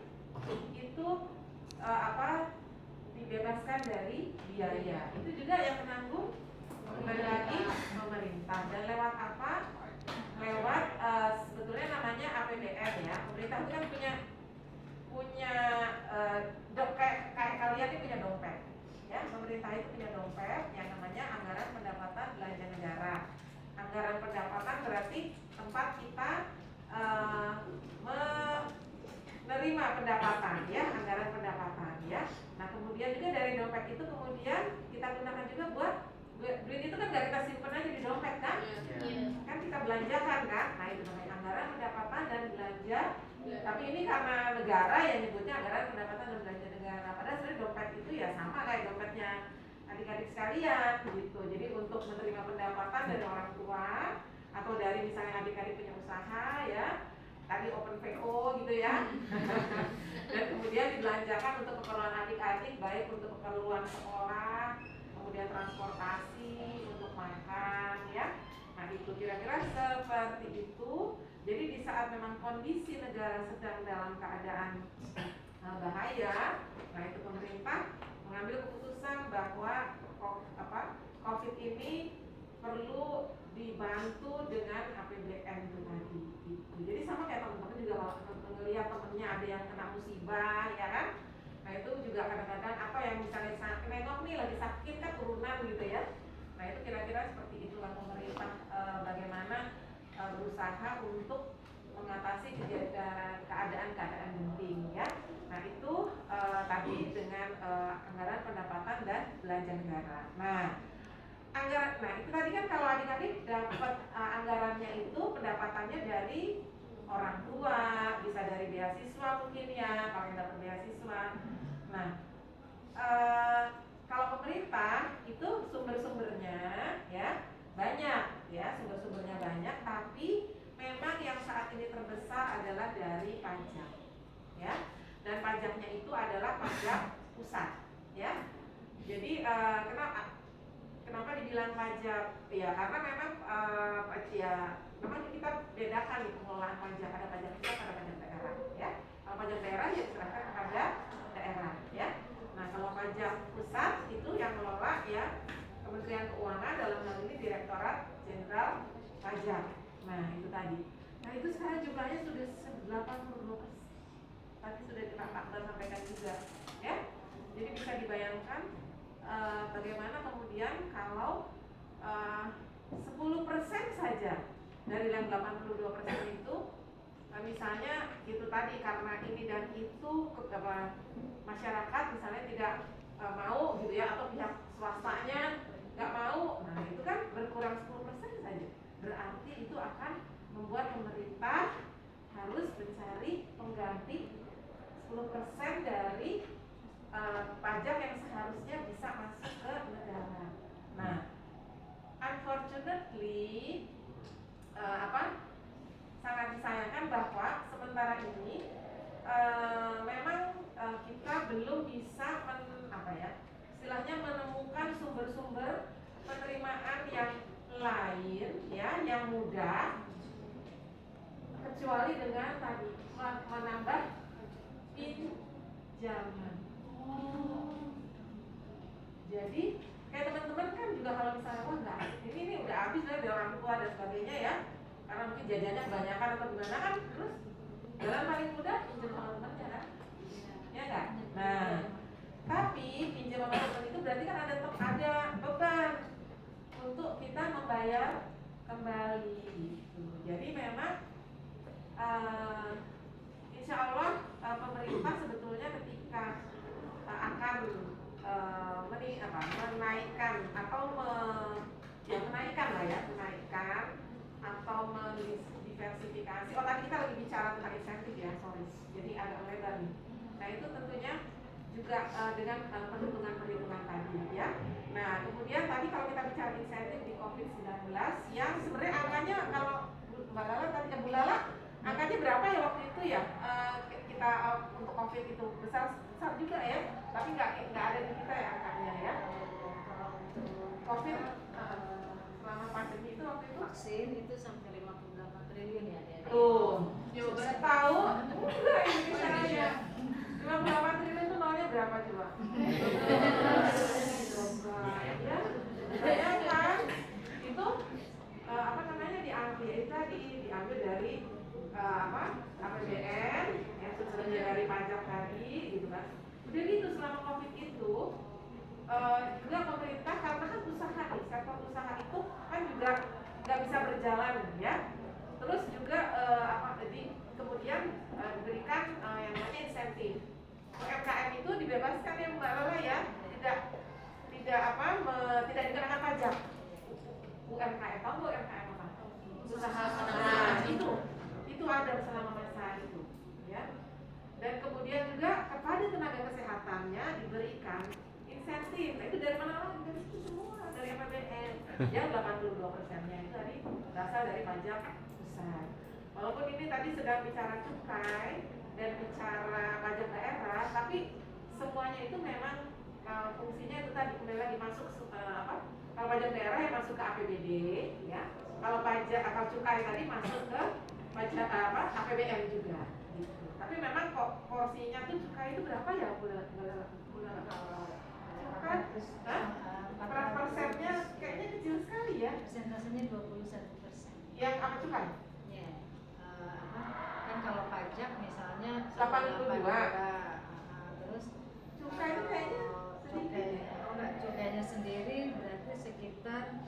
itu dibebaskan dari biaya, itu juga yang menanggung kembali lagi pemerintah. Dan lewat apa? Lewat sebetulnya namanya APBN ya. Pemerintah itu kan punya kayak kalian ini punya dompet ya. Pemerintah itu punya dompet yang namanya anggaran pendapatan belanja negara. Anggaran pendapatan berarti tempat kita menerima pendapatan ya, anggaran pendapatan ya. Nah kemudian juga dari dompet itu kemudian kita gunakan juga buat duit itu kan nggak kita simpan aja di dompet kan, kan kita belanjakan kan. Nah itu namanya anggaran pendapatan dan belanja. Tapi ini karena negara yang nyebutnya anggaran pendapatan dan belanja negara, padahal sebenarnya dompet itu ya sama kayak dompetnya adik-adik sekalian gitu. Jadi untuk menerima pendapatan dari orang tua atau dari misalnya adik-adik punya usaha ya, tadi open PO gitu ya. Dan kemudian dibelanjakan untuk keperluan adik-adik, baik untuk keperluan sekolah, kemudian transportasi, untuk makan ya. Nah itu kira-kira seperti itu. Jadi di saat memang kondisi negara sedang dalam keadaan bahaya, nah itu pemerintah mengambil keputusan bahwa anggaran pendapatan dan belanja negara. Nah, itu tadi kan kalau adik-adik dapat anggarannya itu pendapatannya dari orang tua, bisa dari beasiswa mungkin ya, kalau yang dapat beasiswa. Nah, kalau pemerintah itu sumber-sumbernya ya banyak ya, sumber-sumbernya banyak, tapi memang yang saat ini terbesar adalah dari pajak ya, dan pajaknya itu adalah pajak pusat ya. Jadi kenapa dibilang pajak ya, karena memang memang kita bedakan nih pengelolaan pajak, ada pajak pusat, ada pajak daerah ya. Kalau pajak daerah ya diserahkan kepada daerah ya. Nah, kalau pajak pusat itu yang mengelola ya Kementerian Keuangan, dalam hal ini Direktorat Jenderal Pajak. Nah, itu tadi. Nah, itu sekarang jumlahnya sudah 82%. Tadi sudah Pak Akbar sampaikan juga, ya. Jadi bisa dibayangkan bagaimana kemudian kalau 10% saja dari yang 82% itu, misalnya itu tadi karena ini dan itu masyarakat misalnya tidak mau gitu ya, atau pihak swastanya nggak mau, nah itu kan berkurang 10% saja, berarti itu akan membuat pemerintah harus mencari pengganti 10% dari pajak yang seharusnya bisa masuk ke negara. Nah, unfortunately sangat disayangkan bahwa sementara ini memang kita belum bisa istilahnya menemukan sumber-sumber penerimaan yang lain ya, yang mudah, kecuali dengan tadi menambah pinjaman. Jadi kayak teman-teman kan juga kalau misalnya wah nggak ini udah habis lah dari orang tua dan sebagainya ya, karena mungkin jajannya kebanyakan atau gimana kan, terus jalan paling mudah pinjam sama temannya kan, ya nggak? Nah, tapi pinjam sama teman itu berarti kan ada beban untuk kita membayar kembali gitu. Jadi memang insya Allah pemerintah sebetulnya ketika akan menaikkan atau menaikkan atau mendiversifikasi. Oh, tadi kita lagi bicara tentang insentif ya, sorry. Jadi agak lebar nih. Nah, itu tentunya juga dengan perhitungan tadi ya. Nah, kemudian tadi kalau kita bicara insentif di COVID-19 yang sebenarnya angkanya, kalau Mbak Lala tadi Bu Lala, angkanya berapa ya waktu itu ya? Kita untuk COVID itu besar juga ya, tapi nggak ada di kita ya angkanya ya. COVID selama pandemi itu waktu itu vaksin itu sampai 58 triliun ya. Tuh, tahu? Enggak, Indonesia 58 triliun itu nolnya berapa coba? Ya, bayangkan itu diambil dari APBN yang sumbernya dari pajak tadi gitu kan. Udah gitu selama COVID itu juga pemerintah, karena kan usaha nih, sektor usaha itu kan juga nggak bisa berjalan ya. Terus juga kemudian diberikan yang namanya insentif. UMKM itu dibebaskan ya Mbak Lola ya, tidak dikenakan pajak. UMKM, tahu UMKM apa? Usaha menengah. Itu ada selama masa itu ya. Dan kemudian juga kepada tenaga kesehatannya diberikan insentif. Nah, itu dari mana lagi? Dari itu semua, dari APBN. Yang 82%-nya itu berasal dari pajak pusat. Walaupun ini tadi sedang bicara cukai dan bicara pajak daerah, tapi semuanya itu memang fungsinya itu tadi kembali lagi masuk kalau pajak daerah yang masuk ke APBD ya. Kalau pajak atau cukai tadi masuk ke pajak APBN juga gitu. Tapi memang kok porsinya tuh cukai itu berapa ya bulan kan? Persennya kayaknya kecil sekali ya. Persentasenya 21%. Yang apa cukai? Ya, kan kalau pajak misalnya 82. Terus cukai itu kayaknya sedikit. Cukainya sendiri berarti sekitar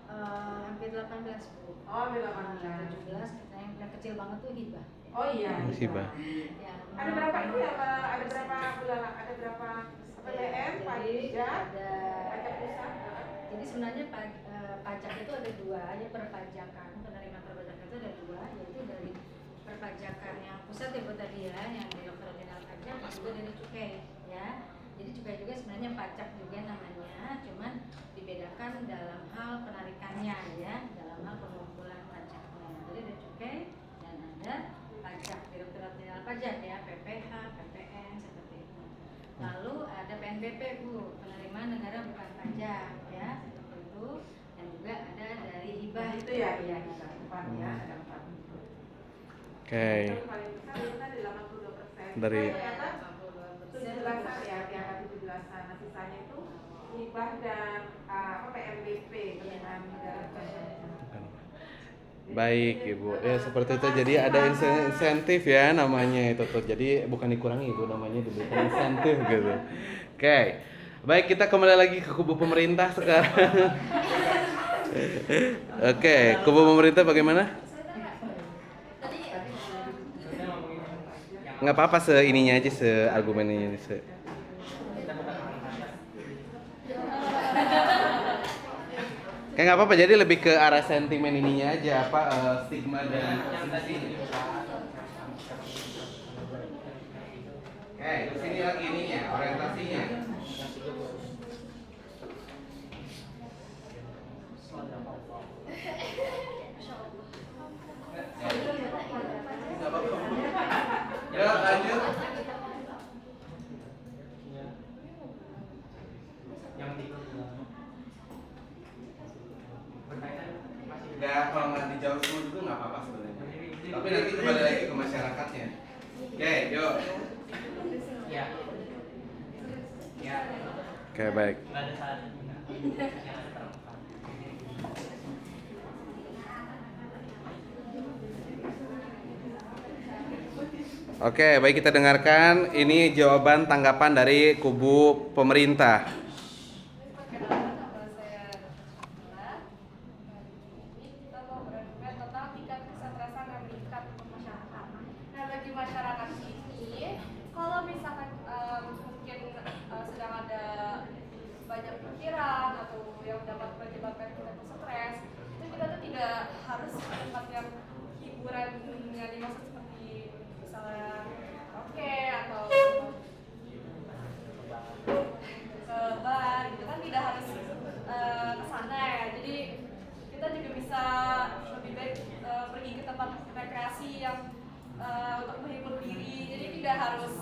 hampir 18 Bu. Oh, hampir 18. 17, yang kecil banget tuh hibah. Oh iya. Hibah. Ya, ada berapa itu ya Pak? Ada berapa bulan? Ada berapa APBN pajak, ada pajak pusat. jadi sebenarnya pajak itu ada dua, ya perpajakan, penerimaan perpajakan itu ada dua, yaitu dari perpajakan yang pusat ya tadi ya, yang Direktorat Jenderal Pajak, dan juga dari cukai ya. Jadi cukai juga sebenarnya pajak juga namanya, cuman dibedakan dalam hal penarikannya ya, dalam hal pengumpulan pajaknya. Jadi ada cukai dan ada pajak Direktorat Jenderal Pajak ya, PPH, PPN seperti itu. Lalu ada PNBP Bu, penerimaan negara bukan pajak ya, seperti itu. Dan juga ada dari hibah Itu ya, iya, empat ya, ada 4. Oke. Yang paling besar itu tadi 82%. Dari Ternyata 17-an ya, di angka 17-an. Nah, sisanya itu hibah dan PNBP, penerimaan negara pajak. baik Ibu. Ya seperti itu. Jadi ada insentif ya namanya itu tuh. Jadi bukan dikurangi Ibu, namanya diberikan insentif gitu. Oke. Baik, kita kembali lagi ke kubu pemerintah sekarang. Oke, kubu pemerintah bagaimana? Nggak apa-apa seininya aja, seargumennya aja. Kayak nggak apa-apa, jadi lebih ke arah sentimen ininya aja, apa stigma dan sensasinya. Oke, di sini lagi ininya, orientasinya. Nggak apa-apa. Ya, lanjut. Ya, kalau nggak dijawab semua juga nggak apa-apa sebenarnya. Tapi nanti kembali lagi ke masyarakatnya. Oke, yuk. Ya. Ya. Oke, baik. Nggak ada salah. Oke, baik, kita dengarkan ini jawaban tanggapan dari kubu pemerintah. Tentang tingkat kesentrasan yang meningkat untuk masyarakat. Nah, bagi masyarakat ini, kalau misalkan mungkin sedang ada banyak pikiran atau yang dapat menyebabkan kita tuh stres, itu kita tuh tidak harus ke tempat yang hiburan yang dimaksud seperti misalnya oke atau ke bar gitu kan, tidak harus ke sana ya. Jadi kita juga bisa lebih baik pergi ke tempat rekreasi yang untuk menghibur diri. Jadi tidak harus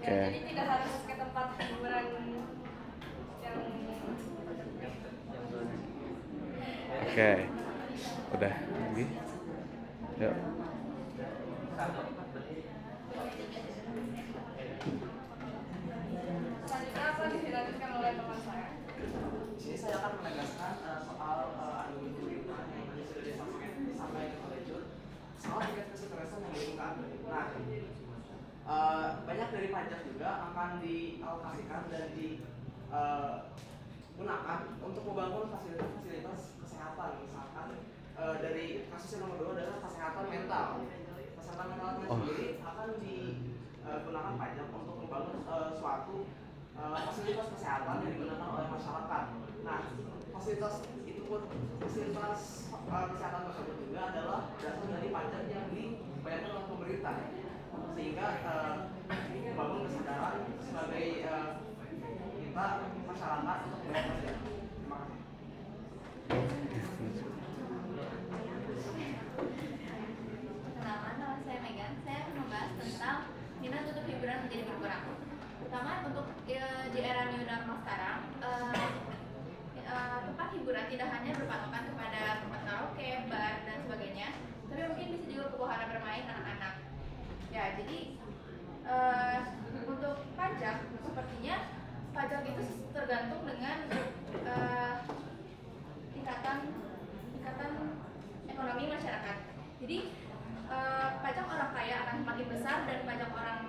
jadi tidak harus ke tempat hiburan yang Oke. Udah lagi. Yuk. selanjutnya apa dilanjutkan oleh teman saya. Di sini saya akan menegaskan soal argumen pemerintah yang tadi sudah disampaikan oleh Jun soal tingkat kesentrasan yang meningkat. Nah, banyak dari pajak juga akan dialokasikan dan digunakan untuk membangun fasilitas-fasilitas kesehatan. Misalkan dari kasus yang nomor 2 adalah kesehatan mental. Kesehatan mental sendiri akan digunakan pajak untuk membangun suatu fasilitas kesehatan yang digunakan oleh masyarakat. Nah, fasilitas itu pun fasilitas kesehatan tersebut juga adalah berasal dari pajak yang dibayarkan oleh pemerintah, sehingga membangun kesadaran sebagai kita masyarakat untuk bayar pajak. Terima kasih. Perkenalkan, nama saya Megan. Saya akan membahas tentang minat untuk hiburan menjadi berkurang. Pertama, untuk di era new normal sekarang, tempat hiburan tidak hanya berpatokan kepada tempat karaoke, bar, dan sebagainya, tapi mungkin bisa juga ke wahana bermain anak-anak. Ya, jadi untuk pajak, sepertinya pajak itu tergantung dengan tingkatan ekonomi masyarakat. Jadi pajak orang kaya akan semakin besar dan pajak orang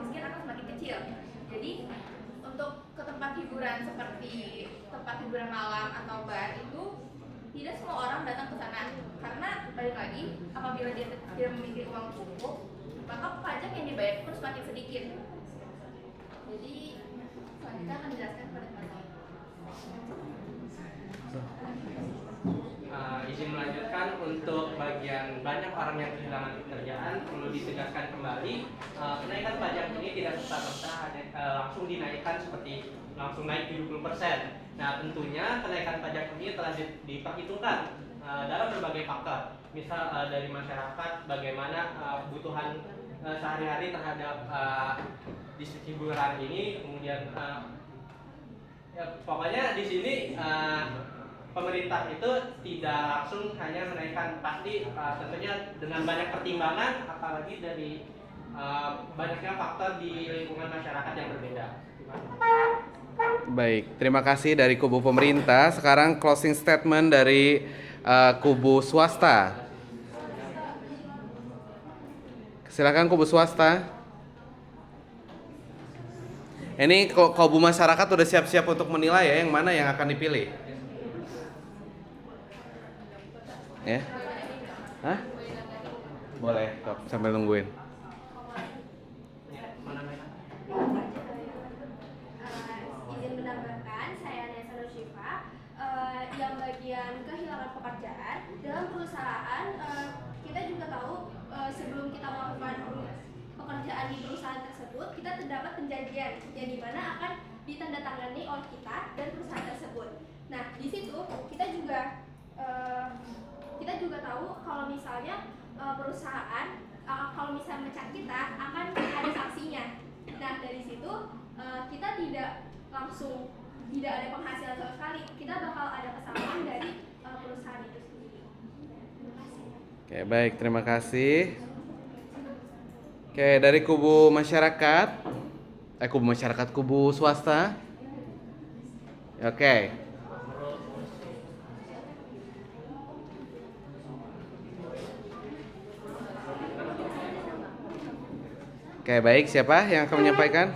miskin akan semakin kecil. Jadi untuk ke tempat hiburan seperti tempat hiburan malam atau bar itu tidak semua orang datang ke sana karena balik lagi apabila dia tidak memiliki uang cukup maka pajak yang dibayar pun semakin sedikit. Jadi selanjutnya akan dijelaskan kepada teman-teman. Izin melanjutkan untuk bagian banyak orang yang kehilangan pekerjaan perlu ditegaskan kembali kenaikan pajak ini tidak serta-merta langsung dinaikkan seperti langsung naik 70%. Nah tentunya kenaikan pajak ini telah diperhitungkan dalam berbagai faktor. Misal dari masyarakat bagaimana kebutuhan sehari-hari terhadap distrik hiburan ini, kemudian ya, pokoknya di sini pemerintah itu tidak langsung hanya menaikkan, pasti tentunya dengan banyak pertimbangan apalagi dari banyaknya faktor di lingkungan masyarakat yang berbeda. Baik, terima kasih dari kubu pemerintah. Sekarang closing statement dari kubu swasta. Silakan kubu swasta. Ini kubu masyarakat udah siap-siap untuk menilai ya yang mana yang akan dipilih. Ya? Hah? Boleh, top, sambil nungguin. Izin menambahkan, saya Nesa Nusyifa, yang bagian kehilangan pekerjaan dalam perusahaan. Kita juga tahu sebelum kita melakukan pekerjaan di perusahaan tersebut, kita terdapat perjanjian yang dimana akan ditandatangani oleh kita dan perusahaan tersebut. Nah, di situ kita juga tahu kalau misalnya perusahaan kalau misalnya mecat kita akan ada sanksinya. Nah, dari situ kita tidak ada penghasilan sama sekali. Kita bakal ada kesalahan dari perusahaan itu sendiri. Terima kasih. Oke, baik, terima kasih. Oke, dari kubu masyarakat, kubu swasta. Oke. Oke, baik, siapa yang akan menyampaikan?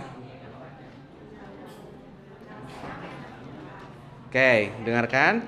Oke, dengarkan.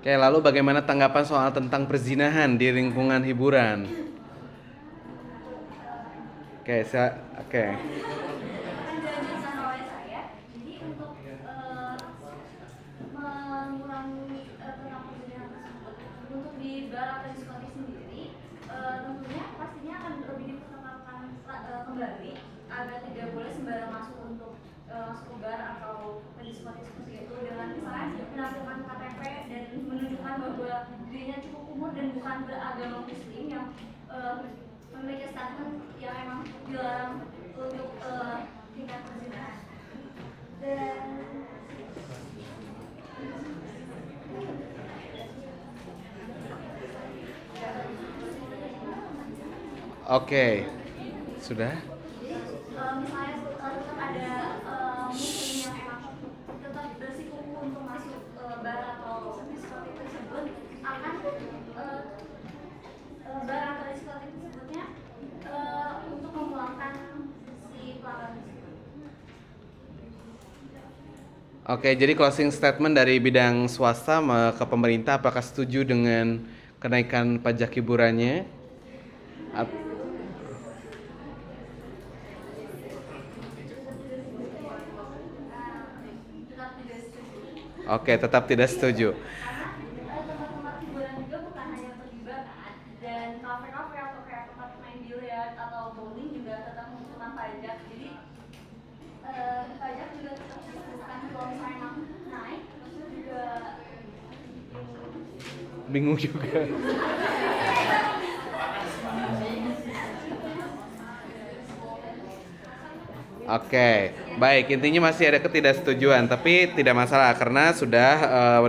Oke, lalu bagaimana tanggapan soal tentang perzinahan di lingkungan hiburan? Oke, Jadi untuk mengurangi tentang perzinahan tersebut, untuk di bar atau diskotik sendiri, tentunya pastinya akan lebih diperkenalkan kembali agar tidak boleh sembarang masuk untuk masuk ke bar atau ke diskotik seperti itu dengan misalnya menampilkan KTP dan menunjukkan bahwa dirinya cukup umur dan bukan beragama Muslim yang memiliki statement yang emang dilarang untuk tingkat perzinahan. Dan Oke, sudah? misalnya tetap ada muslim yang emang tetap bersikukuh untuk masuk bar atau diskotik tersebut akan bar atau diskotik tersebutnya untuk memulangkan si pelanggan tersebut. Oke, jadi closing statement dari bidang swasta ke pemerintah, apakah setuju dengan kenaikan pajak hiburannya? Oke, tetap tidak setuju. Karena tempat-tempat hiburan juga bukan hanya untuk hiburan kan, dan kafe-kafe atau kayak tempat main biliar atau bowling juga tetap membutuhkan pajak. Jadi pajak juga tetap dilakukan kalau misalnya naik, terus juga Bingung juga. Oke, baik. Intinya masih ada ketidaksetujuan, tapi tidak masalah karena sudah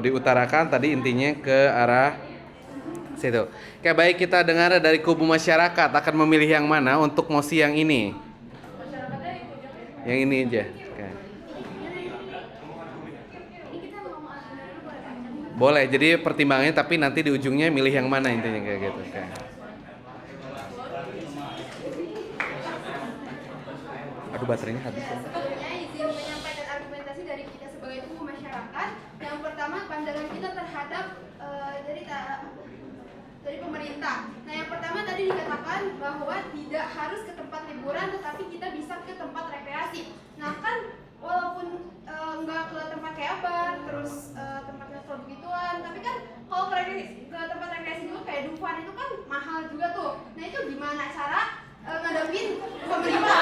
diutarakan tadi intinya ke arah situ. Oke, baik, kita dengar dari kubu masyarakat akan memilih yang mana untuk mosi yang ini. Yang ini aja. Oke. Boleh, jadi pertimbangannya tapi nanti di ujungnya milih yang mana intinya kayak gitu. Oke. Aduh, baterainya habis. Sebelumnya izin menyampaikan argumentasi dari kita sebagai kubu masyarakat. Yang pertama, pandangan kita terhadap dari pemerintah. Nah, yang pertama tadi dikatakan bahwa tidak harus ke tempat liburan, tetapi kita bisa ke tempat rekreasi. Nah, kan walaupun nggak ke tempat kayak bar, terus tempat klub begituan, tapi kan kalau ke tempat rekreasi juga kayak Dufan itu kan mahal juga tuh. Nah, itu gimana cara ngadepin pemerintah?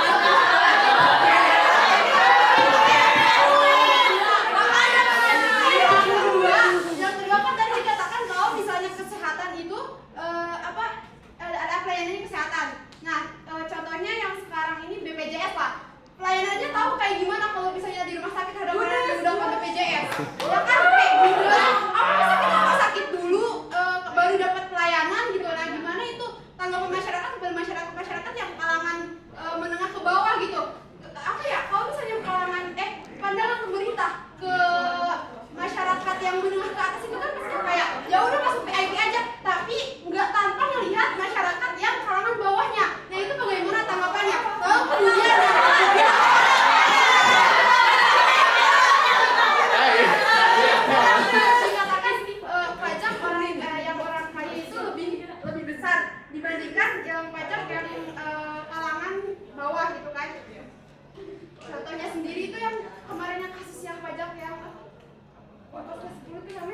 Yang kedua kan tadi dikatakan kalau misalnya kesehatan itu ada pelayanan kesehatan. Nah, contohnya yang sekarang ini BPJS lah. Pelayanannya tahu kayak gimana kalau misalnya di rumah sakit ada orang yang udah pakai BPJS. Ya kan kayak gitu. Apa masa kita rumah sakit dulu baru dapat pelayanan gitu. Nah, gimana itu tanggapan masyarakat kepada masyarakat yang kalangan menengah ke bawah gitu. Apa ya? Kalau misalnya kalangan pandangan pemerintah ke masyarakat yang menengah ke atas itu kan pasti kayak ya udah masuk VIP aja, tapi nggak tanpa melihat masyarakat yang kalangan bawahnya. Nah, itu bagaimana tanggapannya? Kemudian dikatakan pajak orang kaya itu lebih besar dibandingkan yang pajak yang kalangan bawah gitu kan. Contohnya sendiri itu yang kemarin yang kasus yang pajak yang 14 10 itu namanya